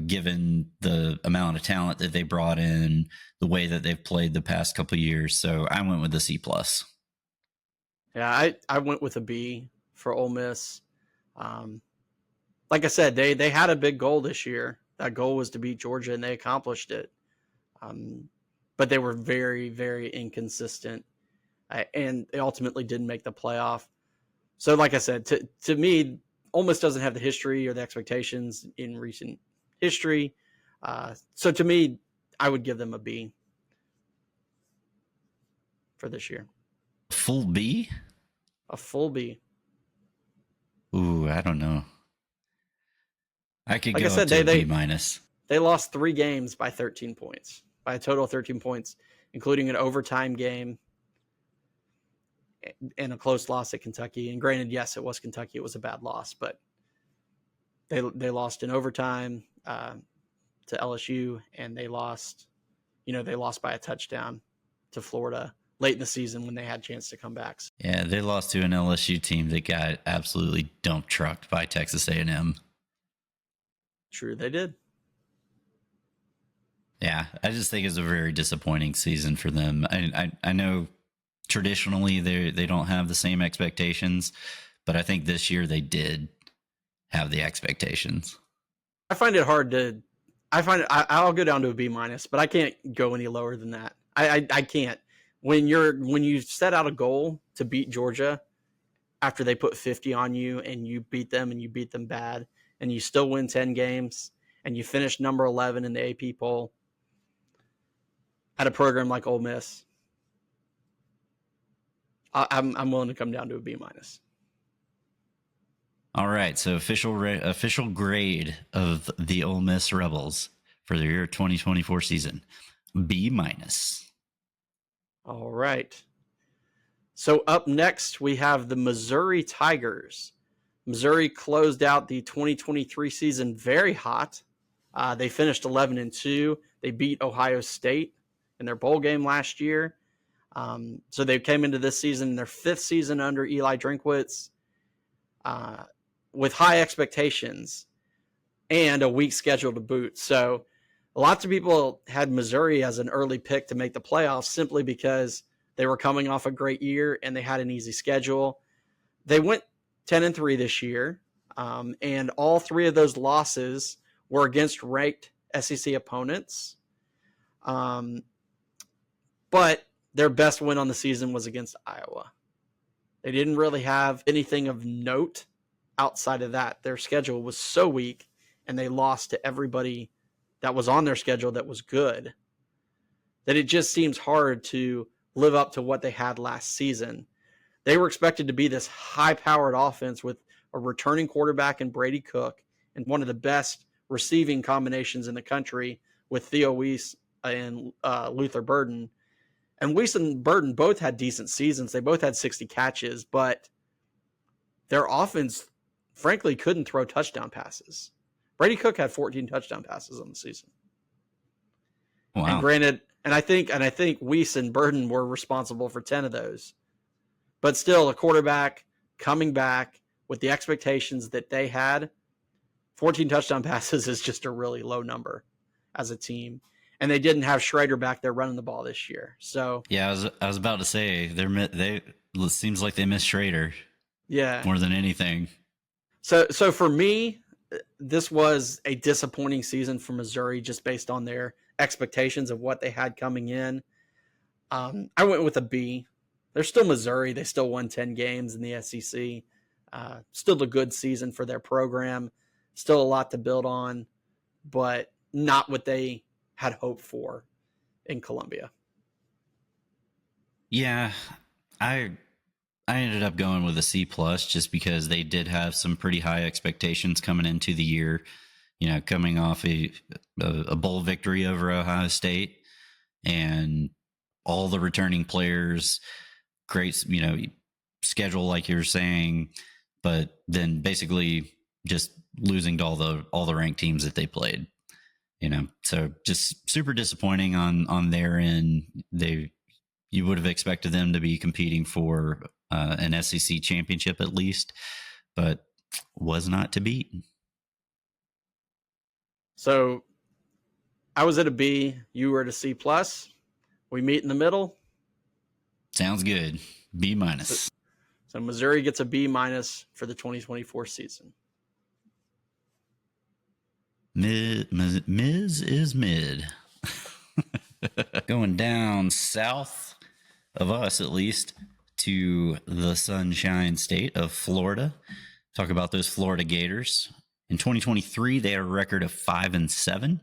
given the amount of talent that they brought in, the way that they've played the past couple of years. So I went with a C plus. Yeah, I went with a B for Ole Miss. Like I said, they had a big goal this year. That goal was to beat Georgia, and they accomplished it. But they were very, very inconsistent, and they ultimately didn't make the playoff. So, like I said, to me, Ole Miss doesn't have the history or the expectations in recent history. So, to me, I would give them a B for this year. Full B? A full B. Ooh, I don't know. I could like go I said, up to a B minus. They lost 3 games by 13 points, by a total of 13 points, including an overtime game and a close loss at Kentucky. And granted, yes, it was Kentucky. It was a bad loss, but they lost in overtime to LSU, and they lost by a touchdown to Florida late in the season when they had a chance to come back. Yeah, they lost to an LSU team that got absolutely dump trucked by Texas A&M. True, they did. Yeah, I just think it's a very disappointing season for them. I know traditionally they don't have the same expectations, but I think this year they did have the expectations. I find it hard to. I'll go down to a B minus, but I can't go any lower than that. I can't. When you set out a goal to beat Georgia after they put 50 on you and you beat them and you beat them bad and you still win 10 games and you finish number 11 in the AP poll at a program like Ole Miss, I'm willing to come down to a B minus. All right, so official grade of the Ole Miss Rebels for the year 2024 season, B minus. All right. So up next, we have the Missouri Tigers. Missouri closed out the 2023 season very hot. They finished 11-2. They beat Ohio State in their bowl game last year. So they came into this season in their 5th season under Eli Drinkwitz with high expectations and a weak schedule to boot. So lots of people had Missouri as an early pick to make the playoffs simply because they were coming off a great year and they had an easy schedule. They went 10-3 this year, and all 3 of those losses were against ranked SEC opponents. But their best win on the season was against Iowa. They didn't really have anything of note outside of that. Their schedule was so weak, and they lost to everybody that was on their schedule that was good, that it just seems hard to live up to what they had last season. They were expected to be this high-powered offense with a returning quarterback in Brady Cook and one of the best receiving combinations in the country with Theo Weiss and Luther Burden. And Weiss and Burden both had decent seasons. They both had 60 catches, but their offense, frankly, couldn't throw touchdown passes. Brady Cook had 14 touchdown passes on the season. Wow. And granted, and I think Weiss and Burden were responsible for 10 of those. But still, a quarterback coming back with the expectations that they had, 14 touchdown passes is just a really low number as a team. And they didn't have Schrader back there running the ball this year. So yeah, I was about to say it seems like they missed Schrader. Yeah, more than anything. So for me, this was a disappointing season for Missouri just based on their expectations of what they had coming in. I went with a B. They're still Missouri. They still won 10 games in the SEC. Still a good season for their program. Still a lot to build on, but not what they had hoped for in Columbia. Yeah, I ended up going with a C plus just because they did have some pretty high expectations coming into the year. You know, coming off a bowl victory over Ohio State, and all the returning players, great, you know, schedule like you're saying, but then basically just losing to all the ranked teams that they played. You know, so just super disappointing on their end. You would have expected them to be competing for an SEC championship at least, but was not to beat. So I was at a B, you were at a C plus. We meet in the middle. Sounds good. B minus. So Missouri gets a B minus for the 2024 season. Miz is mid. Going down south of us, at least, to the Sunshine State of Florida. Talk about those Florida Gators. In 2023, they had a record of 5-7,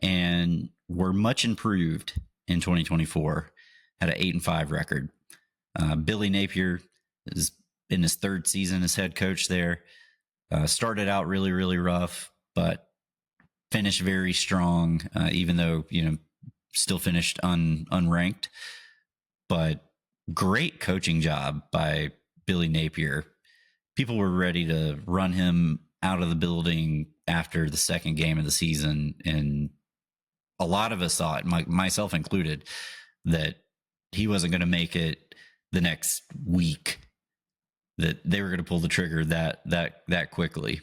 and were much improved in 2024. Had an 8-5 record. Billy Napier is in his 3rd season as head coach there. Started out really, really rough, but finished very strong, even though, you know, still finished unranked. But great coaching job by Billy Napier. People were ready to run him out of the building after the 2nd game of the season. And a lot of us thought, myself included, that he wasn't going to make it the next week, that they were going to pull the trigger that quickly.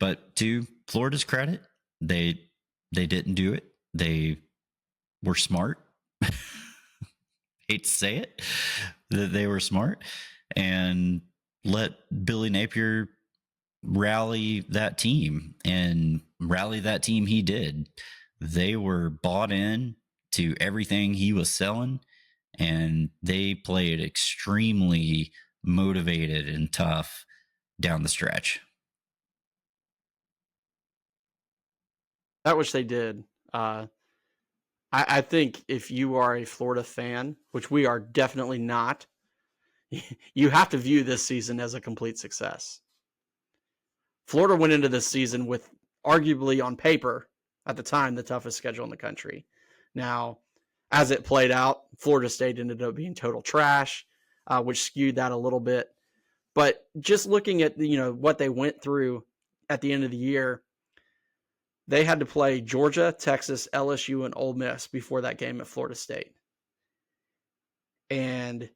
But to Florida's credit, they didn't do it. They were smart. Hate to say it, that they were smart and let Billy Napier rally that team, and rally that team he did. They were bought in to everything he was selling, and they played extremely motivated and tough down the stretch. That which they did. I think if you are a Florida fan, which we are definitely not, you have to view this season as a complete success. Florida went into this season with arguably on paper at the time the toughest schedule in the country. Now, as it played out, Florida State ended up being total trash, which skewed that a little bit. But just looking at what they went through at the end of the year, they had to play Georgia, Texas, LSU, and Ole Miss before that game at Florida State. And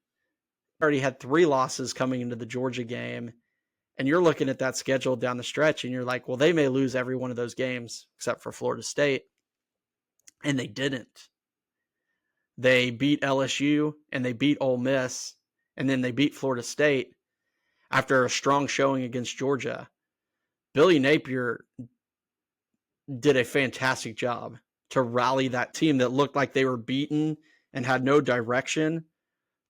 already had 3 losses coming into the Georgia game. And you're looking at that schedule down the stretch and you're like, well, they may lose every one of those games except for Florida State. And they didn't. They beat LSU and they beat Ole Miss, and then they beat Florida State after a strong showing against Georgia. Billy Napier did a fantastic job to rally that team that looked like they were beaten and had no direction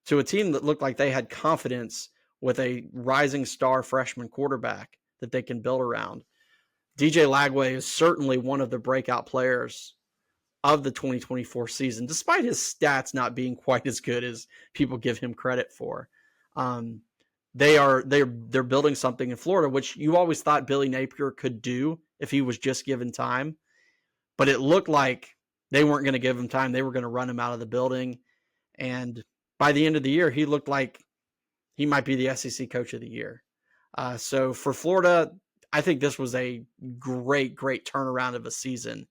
to a team that looked like they had confidence with a rising star freshman quarterback that they can build around. DJ Lagway is certainly one of the breakout players of the 2024 season, despite his stats not being quite as good as people give him credit for. They're building something in Florida, which you always thought Billy Napier could do if he was just given time. But it looked like they weren't going to give him time. They were going to run him out of the building. And by the end of the year, he looked like he might be the SEC Coach of the Year. So for Florida, I think this was a great turnaround of a season.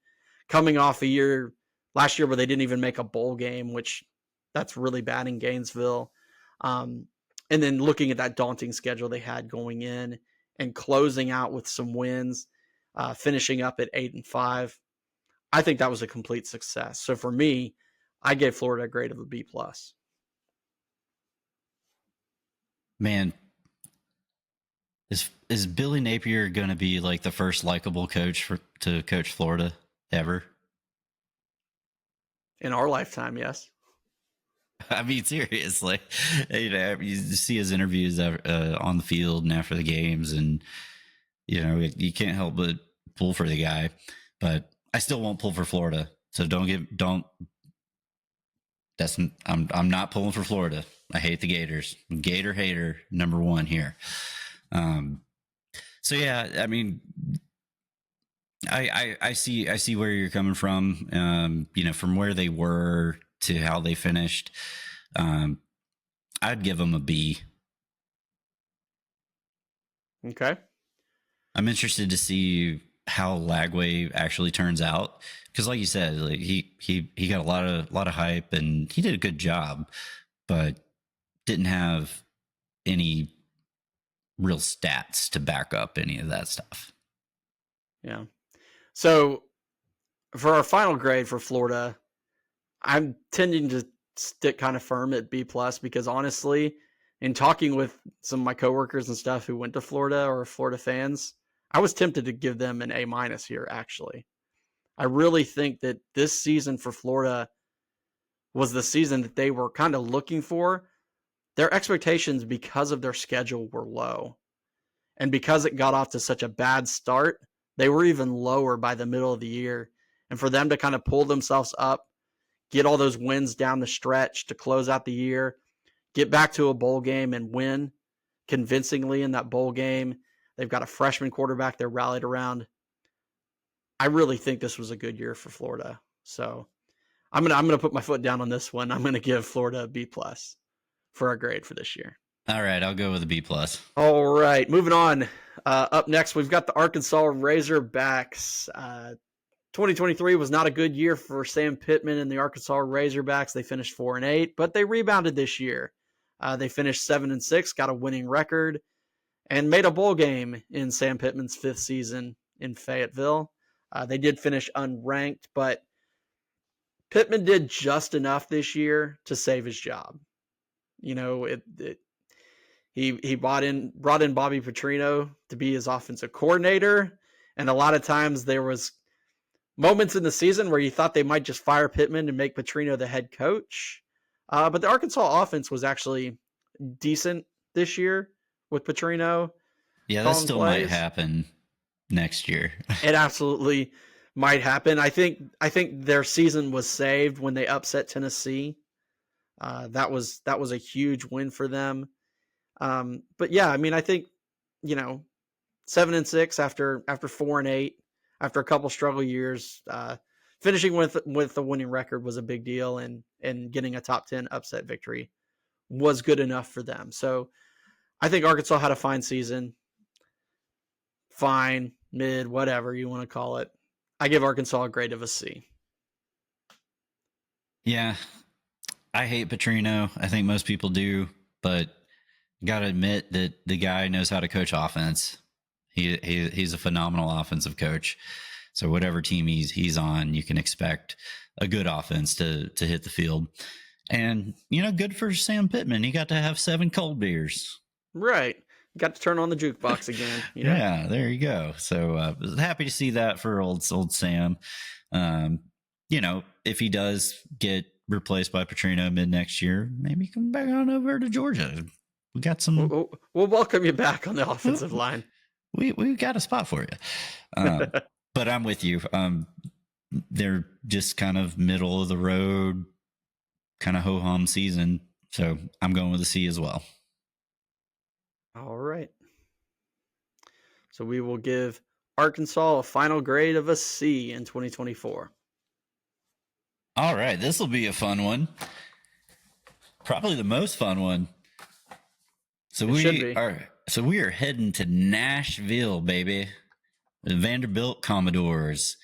Coming off a year last year where they didn't even make a bowl game, which that's really bad in Gainesville. And then looking at that daunting schedule they had going in and closing out with some wins, finishing up at 8-5. I think that was a complete success. So for me, I gave Florida a grade of a B+. Man, is Billy Napier going to be like the first likable coach to coach Florida ever? In our lifetime, yes. I mean, seriously, you see his interviews on the field and after the games, and you can't help but pull for the guy. But I still won't pull for Florida, so don't. I'm not pulling for Florida. I hate the Gators. Gator hater number 1 here. So yeah, I mean, I see where you're coming from. From where they were to how they finished. I'd give them a B. Okay. I'm interested to see how Lagway actually turns out, because, like you said, like he got a lot of hype and he did a good job, but didn't have any real stats to back up any of that stuff. Yeah. So for our final grade for Florida, I'm tending to stick kind of firm at B+, because honestly, in talking with some of my coworkers and stuff who went to Florida or Florida fans, I was tempted to give them an A- here, actually. I really think that this season for Florida was the season that they were kind of looking for. Their expectations because of their schedule were low. And because it got off to such a bad start, they were even lower by the middle of the year. And for them to kind of pull themselves up, get all those wins down the stretch to close out the year, get back to a bowl game and win convincingly in that bowl game. They've got a freshman quarterback they're rallied around. I really think this was a good year for Florida. So I'm gonna put my foot down on this one. I'm gonna give Florida a B+ for our grade for this year. All right, I'll go with a B+. All right, moving on. Up next, we've got the Arkansas Razorbacks. 2023 was not a good year for Sam Pittman and the Arkansas Razorbacks. They finished 4-8, but they rebounded this year. They finished 7-6, got a winning record, and made a bowl game in Sam Pittman's 5th season in Fayetteville. They did finish unranked, but Pittman did just enough this year to save his job. You know, he brought in Bobby Petrino to be his offensive coordinator, and a lot of times there was moments in the season where you thought they might just fire Pittman and make Petrino the head coach. But the Arkansas offense was actually decent this year with Petrino. Yeah, that still might happen next year. It absolutely might happen. I think their season was saved when they upset Tennessee. That was a huge win for them. But yeah, I mean, I think 7-6 after 4-8, after a couple struggle years, finishing with a winning record was a big deal, and getting a top 10 upset victory was good enough for them. So I think Arkansas had a fine season. Fine, mid, whatever you want to call it. I give Arkansas a grade of a C. Yeah, I hate Petrino. I think most people do, but got to admit that the guy knows how to coach offense. He's a phenomenal offensive coach. So whatever team he's on, you can expect a good offense to hit the field. And, good for Sam Pittman. He got to have 7 cold beers. Right. Got to turn on the jukebox again. Yeah, there you go. So happy to see that for old Sam. If he does get replaced by Petrino mid next year, maybe come back on over to Georgia. We got some. We'll welcome you back on the offensive line. We got a spot for you. But I'm with you. They're just kind of middle of the road, kind of ho-hum season. So I'm going with a C as well. All right. So we will give Arkansas a final grade of a C in 2024. All right. This will be a fun one. Probably the most fun one. So we are heading to Nashville, baby. The Vanderbilt Commodores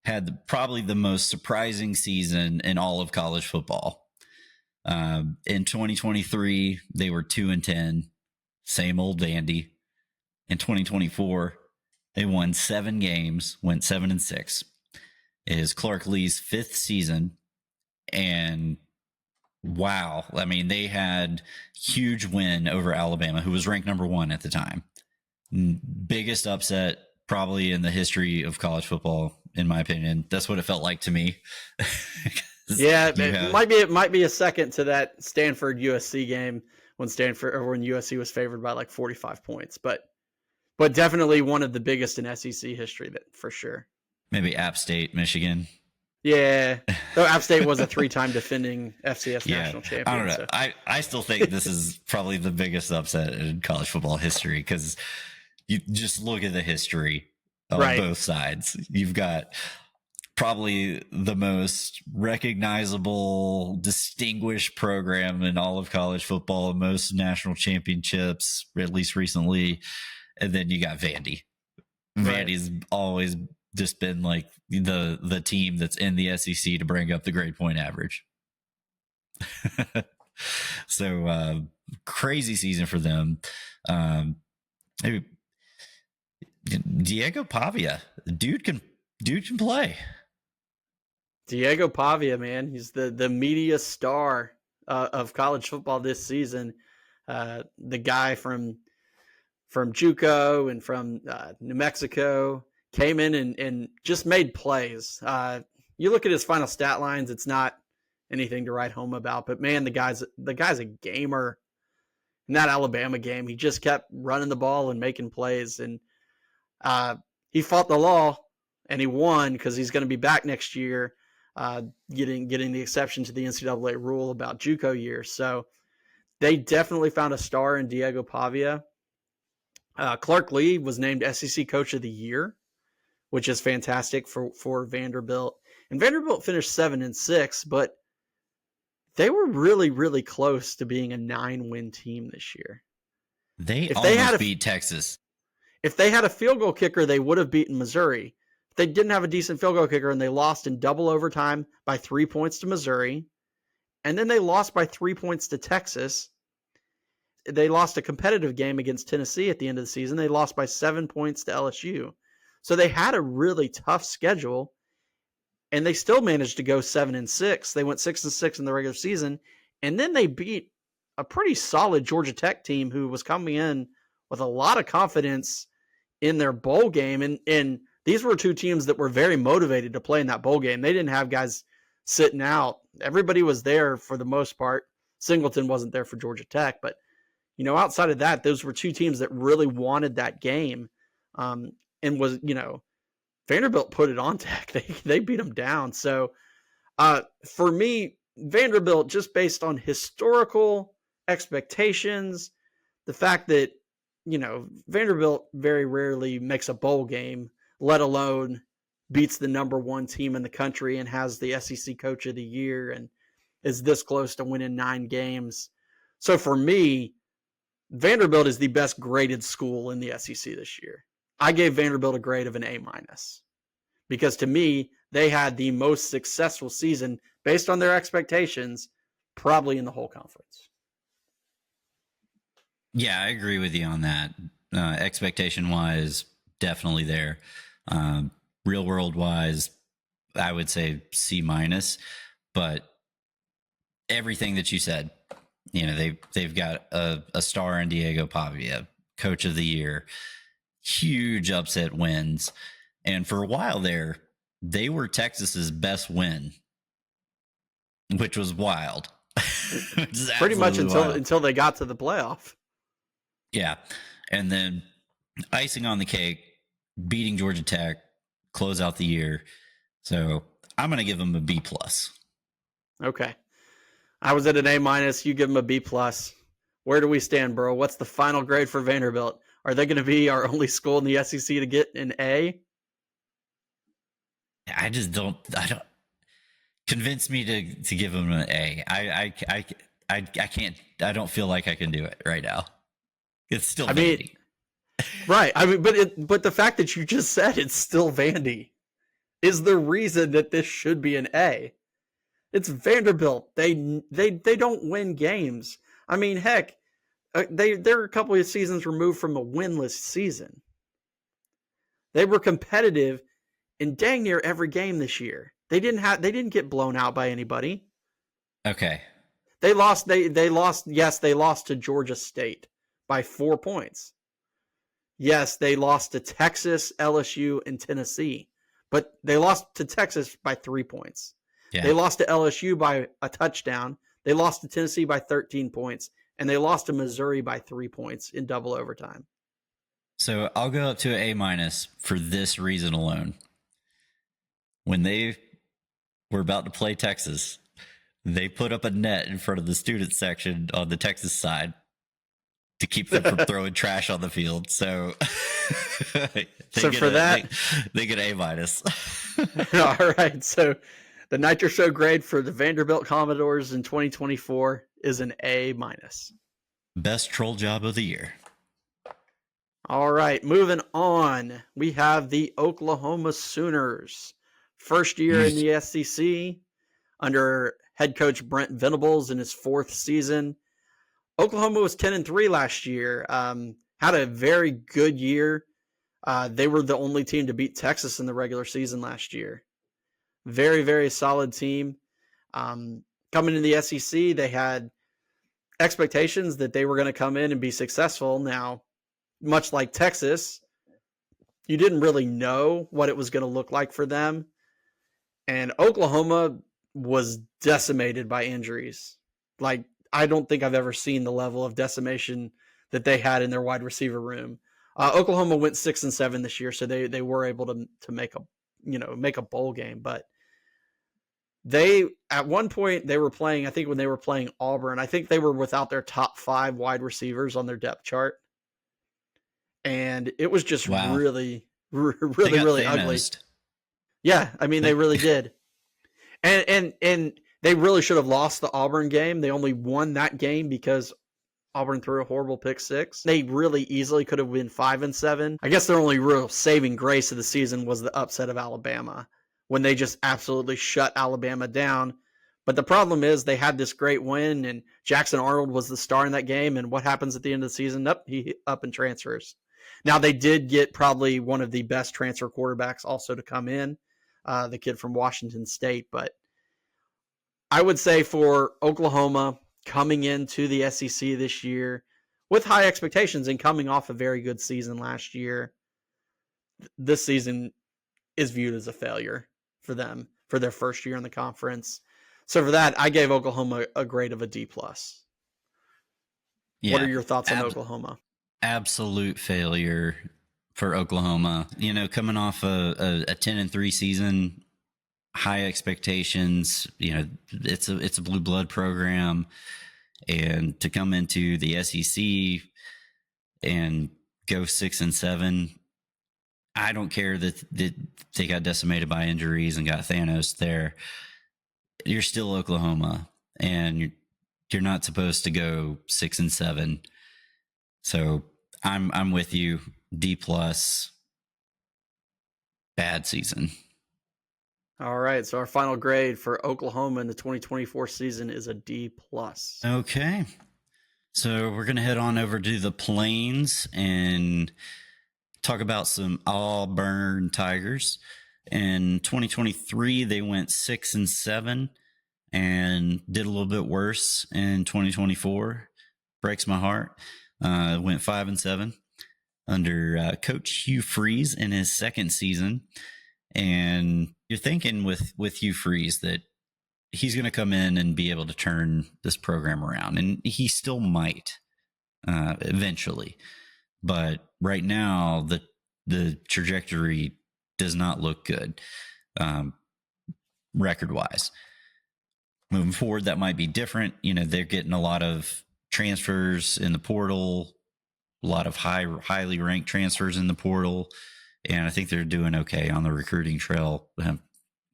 had probably the most surprising season in all of college football. In 2023, they were 2-10, same old Vandy. In 2024, they won 7 games, went 7-6. It is Clark Lee's 5th season, and wow, I mean, they had huge win over Alabama, who was ranked number 1 at the time. Biggest upset probably in the history of college football, in my opinion. That's what it felt like to me. Yeah, it might be a second to that Stanford USC game when USC was favored by like 45 points, but definitely one of the biggest in SEC history, that for sure. Maybe App State, Michigan. Yeah, though App State was a 3-time defending FCS national champion. I don't know. So. I still think this is probably the biggest upset in college football history, because you just look at the history on both sides. You've got probably the most recognizable, distinguished program in all of college football, most national championships, at least recently. And then you got Vandy. Right. Vandy's always just been like the team that's in the SEC to bring up the grade point average. So crazy season for them. Maybe Diego Pavia, dude can play. Diego Pavia, man, he's the media star of college football this season. The guy from JUCO and from New Mexico came in and just made plays. You look at his final stat lines; it's not anything to write home about. But man, the guy's a gamer. In that Alabama game, he just kept running the ball and making plays, and he fought the law and he won, because he's going to be back next year, getting the exception to the NCAA rule about JUCO years. So they definitely found a star in Diego Pavia. Clark Lee was named SEC Coach of the Year, which is fantastic for Vanderbilt. And Vanderbilt finished 7-6, but they were really, really close to being a 9-win team this year. They almost beat Texas. If they had a field goal kicker, they would have beaten Missouri. If they didn't have a decent field goal kicker, and they lost in double overtime by 3 points to Missouri, and then they lost by 3 points to Texas. lost a competitive game against Tennessee at the end of the season. They lost by 7 points to LSU. So they had a really tough schedule, and they still managed to go 7-6. They went 6-6 in the regular season, and then they beat a pretty solid Georgia Tech team who was coming in with a lot of confidence in their bowl game. And these were two teams that were very motivated to play in that bowl game. They didn't have guys sitting out. Everybody was there for the most part. Singleton wasn't there for Georgia Tech, but outside of that, those were two teams that really wanted that game. And was, Vanderbilt put it on Tech. They beat them down. So for me, Vanderbilt, just based on historical expectations, the fact that, Vanderbilt very rarely makes a bowl game, let alone beats the number one team in the country and has the SEC Coach of the Year and is this close to winning 9 games. So for me, Vanderbilt is the best graded school in the SEC this year. I gave Vanderbilt a grade of an A- because to me, they had the most successful season based on their expectations, probably in the whole conference. Yeah, I agree with you on that. Expectation-wise, definitely there. Real world-wise, I would say C-, but everything that you said, they've got a star in Diego Pavia, Coach of the Year, huge upset wins, and for a while there, they were Texas's best win, which was wild. Pretty much until they got to the playoff. Yeah. And then icing on the cake, beating Georgia Tech, close out the year. So I'm going to give them a B+. Okay. I was at an A-. You give them a B+. Where do we stand, bro? What's the final grade for Vanderbilt? Are they going to be our only school in the SEC to get an A? I don't convince me to give them an A. I can't. I don't feel like I can do it right now. It's still Vandy. Right. But the fact that you just said it's still Vandy is the reason that this should be an A. It's Vanderbilt. They don't win games. I mean, heck, they're a couple of seasons removed from a winless season. They were competitive in dang near every game this year. They didn't get blown out by anybody. Okay. They lost. They lost. Yes, they lost to Georgia State by 4 points. Yes, they lost to Texas, LSU, and Tennessee, but they lost to Texas by 3 points. Yeah. They lost to LSU by a touchdown. They lost to Tennessee by 13 points, and they lost to Missouri by 3 points in double overtime. So I'll go up to an A- for this reason alone. When they were about to play Texas, they put up a net in front of the student section on the Texas side to keep them from throwing trash on the field. So, they get A-. All right. So the Nitro Show grade for the Vanderbilt Commodores in 2024 is an A-. Best troll job of the year. All right. Moving on. We have the Oklahoma Sooners. First year in the SEC under head coach Brent Venables in his 4th season. Oklahoma was 10-3 last year. Had a very good year. They were the only team to beat Texas in the regular season last year. Very, very solid team. Coming into the SEC, they had expectations that they were going to come in and be successful. Now, much like Texas, you didn't really know what it was going to look like for them. And Oklahoma was decimated by injuries. Like, I don't think I've ever seen the level of decimation that they had in their wide receiver room. Oklahoma went 6-7 this year, so they were able to make a bowl game. But they, at one point, they were playing, I think when they were playing Auburn, I think they were without their top 5 wide receivers on their depth chart. And it was just really ugly. Yeah, I mean, they really did. And they really should have lost the Auburn game. They only won that game because Auburn threw a horrible pick 6. They really easily could have been 5-7. I guess their only real saving grace of the season was the upset of Alabama when they just absolutely shut Alabama down. But the problem is they had this great win, and Jackson Arnold was the star in that game. And what happens at the end of the season? He up and transfers. Now, they did get probably one of the best transfer quarterbacks also to come in, the kid from Washington State. But I would say for Oklahoma coming into the SEC this year with high expectations and coming off a very good season last year, this season is viewed as a failure for them for their first year in the conference. So for that, I gave Oklahoma a grade of a D+. Yeah. What are your thoughts on Oklahoma? Absolute failure for Oklahoma. Coming off a 10-3 season, high expectations. It's a blue blood program, and to come into the SEC and go 6-7. I don't care that they got decimated by injuries and got Thanos there. You're still Oklahoma, and you're not supposed to go 6-7. So I'm with you. D+. Bad season. All right. So our final grade for Oklahoma in the 2024 season is a D+. Okay. So we're going to head on over to the Plains and talk about some Auburn Tigers. In 2023, they went 6-7 and did a little bit worse in 2024. Breaks my heart. Went 5-7 under Coach Hugh Freeze in his second season. And you're thinking with Hugh Freeze that he's going to come in and be able to turn this program around. And he still might eventually. But right now, the trajectory does not look good record-wise. Moving forward, that might be different. They're getting a lot of transfers in the portal, a lot of highly ranked transfers in the portal, and I think they're doing okay on the recruiting trail.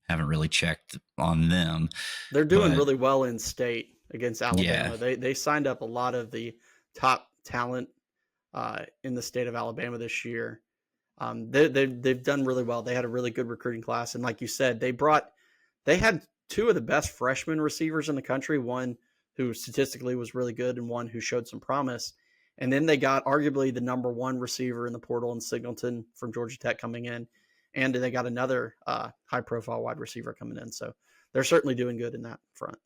Haven't really checked on them. They're doing really well in state against Alabama. Yeah. They signed up a lot of the top talent in the state of Alabama this year. They've done really well. They had a really good recruiting class, and like you said, they had two of the best freshman receivers in the country. One who statistically was really good, and one who showed some promise. And then they got arguably the number one receiver in the portal in Singleton from Georgia Tech coming in. And they got another high-profile wide receiver coming in. So they're certainly doing good in that front.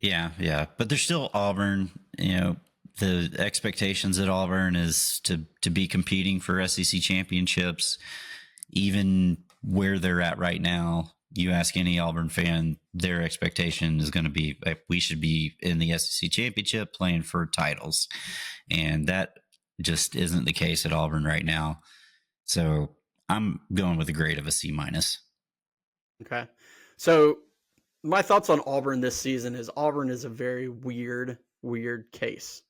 Yeah. But they're still Auburn. The expectations at Auburn is to be competing for SEC championships. Even where they're at right now, you ask any Auburn fan, their expectation is going to be we should be in the SEC championship playing for titles. And that just isn't the case at Auburn right now. So I'm going with a grade of a C-. Okay. So my thoughts on Auburn this season is Auburn is a very weird case.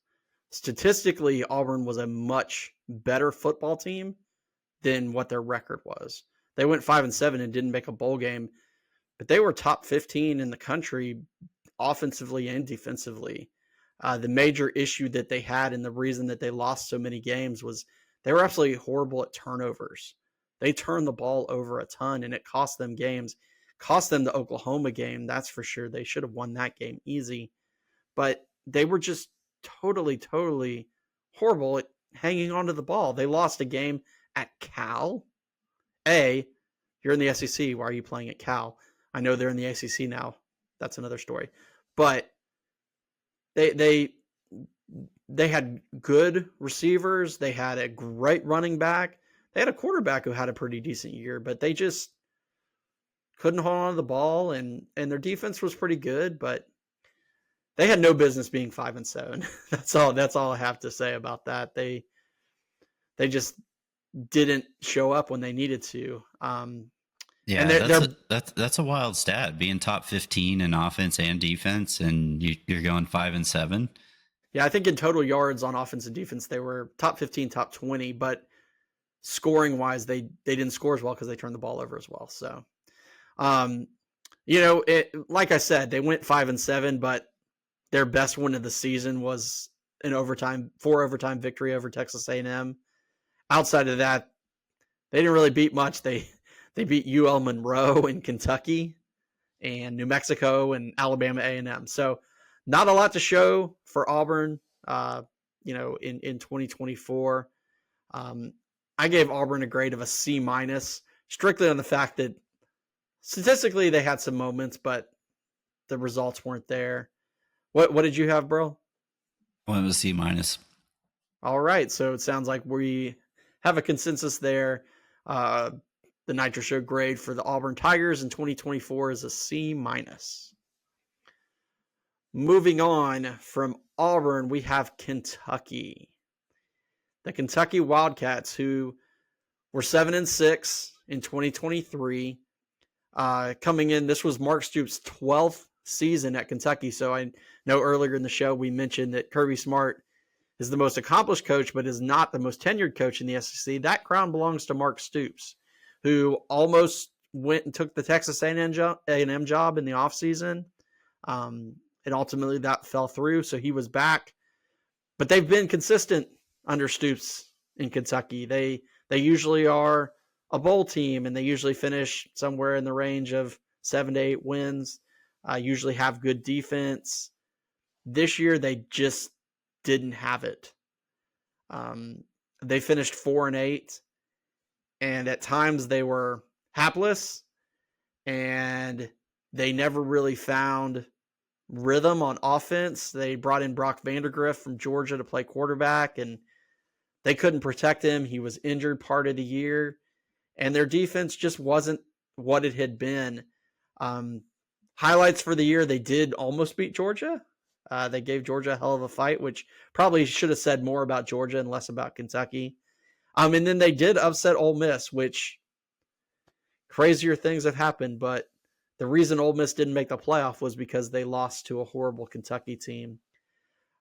Statistically, Auburn was a much better football team than what their record was. They went 5-7 and didn't make a bowl game, but they were top 15 in the country offensively and defensively. The major issue that they had and the reason that they lost so many games was they were absolutely horrible at turnovers. They turned the ball over a ton, and it cost them games. Cost them the Oklahoma game, that's for sure. They should have won that game easy. But they were just totally horrible at hanging onto the ball. They lost a game at Cal. You're in the SEC. Why are you playing at Cal? I know they're in the ACC now. That's another story. But they had good receivers. They had a great running back. They had a quarterback who had a pretty decent year, but they just couldn't hold on to the ball, and their defense was pretty good, but they had no business being 5-7. That's all I have to say about that. They just didn't show up when they needed to. That's a wild stat, being top 15 in offense and defense, and you're going 5-7. Yeah, I think in total yards on offense and defense, they were top 15, top 20, but scoring wise, they didn't score as well because they turned the ball over as well. So, like I said, they went 5-7, but their best win of the season was an 4-overtime victory over Texas A&M. Outside of that, they didn't really beat much. They beat UL Monroe in Kentucky, and New Mexico and Alabama A&M. So not a lot to show for Auburn, in 2024. I gave Auburn a grade of a C minus, strictly on the fact that statistically they had some moments, but the results weren't there. What did you have, bro? Well, it was C minus. All right, so it sounds like we have a consensus there. The Nitro Show grade for the Auburn Tigers in 2024 is a C minus. Moving on from Auburn, we have Kentucky. The Kentucky Wildcats, who were 7-6 in 2023. Coming in, this was Mark Stoops' 12th season at Kentucky. So I know earlier in the show we mentioned that Kirby Smart is the most accomplished coach, but is not the most tenured coach in the SEC. That crown belongs to Mark Stoops, who almost went and took the Texas A&M job in the offseason. And ultimately that fell through. So he was back. But they've been consistent under Stoops in Kentucky. They usually are a bowl team, and they usually finish somewhere in the range of 7 to 8 wins, usually have good defense. This year, they just didn't have it. They finished 4-8, and at times they were hapless, and they never really found rhythm on offense. They brought in Brock Vandagriff from Georgia to play quarterback, and they couldn't protect him. He was injured part of the year, and their defense just wasn't what it had been. Highlights for the year, they did almost beat Georgia. They gave Georgia a hell of a fight, which probably should have said more about Georgia and less about Kentucky. And then they did upset Ole Miss, which crazier things have happened, but the reason Ole Miss didn't make the playoff was because they lost to a horrible Kentucky team.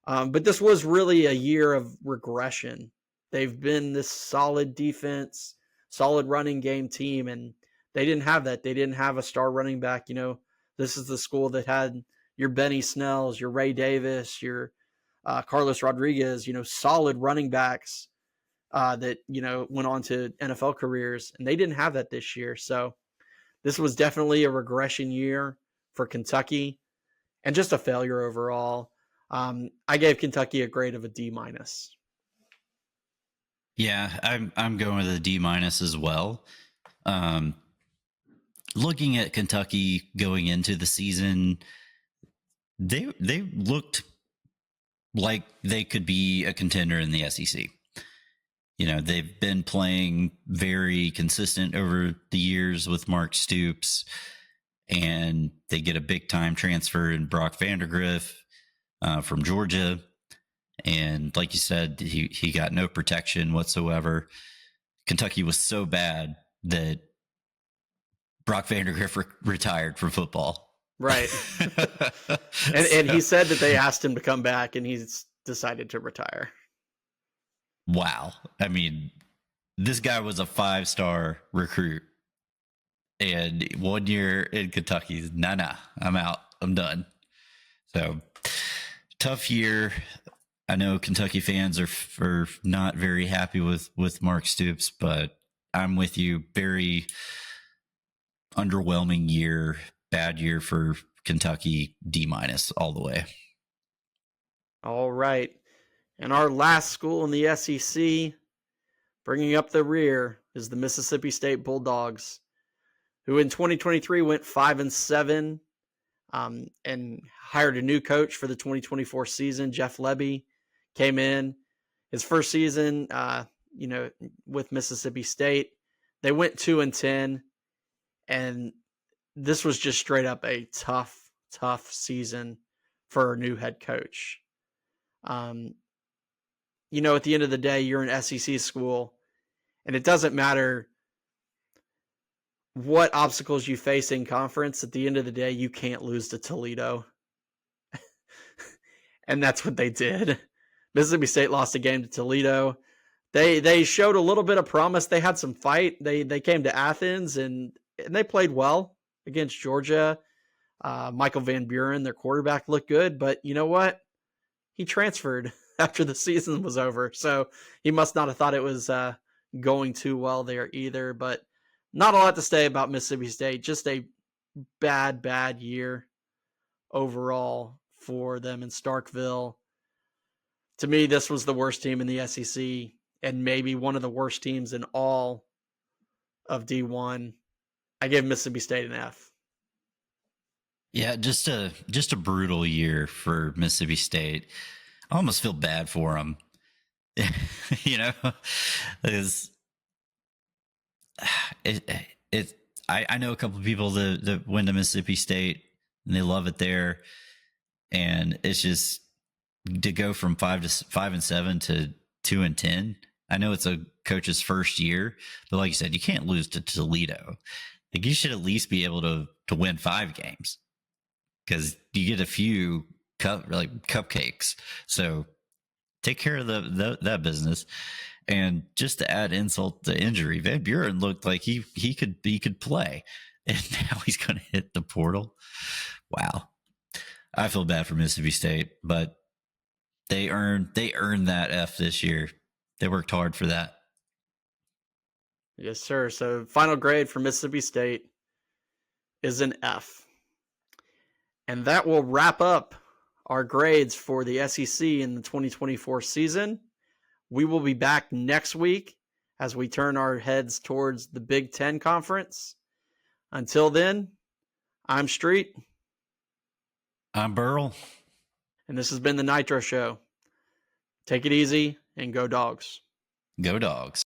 But this was really a year of regression. They've been this solid defense, solid running game team, and they didn't have that. They didn't have a star running back. This is the school that had your Benny Snells, your Ray Davis, your Carlos Rodriguez, solid running backs that, went on to NFL careers, and they didn't have that this year. So this was definitely a regression year for Kentucky and just a failure overall. I gave Kentucky a grade of a D minus. Yeah, I'm going with a D minus as well. Looking at Kentucky going into the season, they looked like they could be a contender in the SEC. They've been playing very consistent over the years with Mark Stoops, and they get a big time transfer in Brock Vandagriff from Georgia. And like you said, he got no protection whatsoever. Kentucky was so bad that Brock Vandagriff retired from football. Right. and he said that they asked him to come back, and he's decided to retire. Wow. I mean, this guy was a 5-star recruit. And 1 year in Kentucky, nah, I'm out. I'm done. So, tough year. I know Kentucky fans are not very happy with Mark Stoops, but I'm with you. Very underwhelming year, bad year for Kentucky, D minus all the way. All right. And our last school in the SEC, bringing up the rear, is the Mississippi State Bulldogs, who in 2023 went 5-7 and hired a new coach for the 2024 season. Jeff Lebby came in. His first season, with Mississippi State, they went 2-10, and this was just straight up a tough season for a new head coach. At the end of the day, you're an SEC school, and it doesn't matter what obstacles you face in conference. At the end of the day, you can't lose to Toledo. And that's what they did. Mississippi State lost a game to Toledo. They showed a little bit of promise. They had some fight. They came to Athens, and they played well against Georgia. Michael Van Buren, their quarterback, looked good, but you know what? He transferred after the season was over, so he must not have thought it was going too well there either. But not a lot to say about Mississippi State. Just a bad year overall for them in Starkville. To me, this was the worst team in the SEC and maybe one of the worst teams in all of D1. I gave Mississippi State an F. Yeah, just a brutal year for Mississippi State. I almost feel bad for them. You know, because I know a couple of people that went to Mississippi State and they love it there, and it's just to go from 5-7 to 2-10. I know it's a coach's first year, but like you said, you can't lose to Toledo. Like you should at least be able to win 5 games because you get a few cupcakes. So take care of that business. And just to add insult to injury, Van Buren looked like he could play, and now he's going to hit the portal. Wow, I feel bad for Mississippi State, but they earned that F this year. They worked hard for that. Yes, sir. So final grade for Mississippi State is an F. And that will wrap up our grades for the SEC in the 2024 season. We will be back next week as we turn our heads towards the Big Ten Conference. Until then, I'm Streit. I'm Burl. And this has been the Nitro Show. Take it easy and go Dogs. Go Dogs.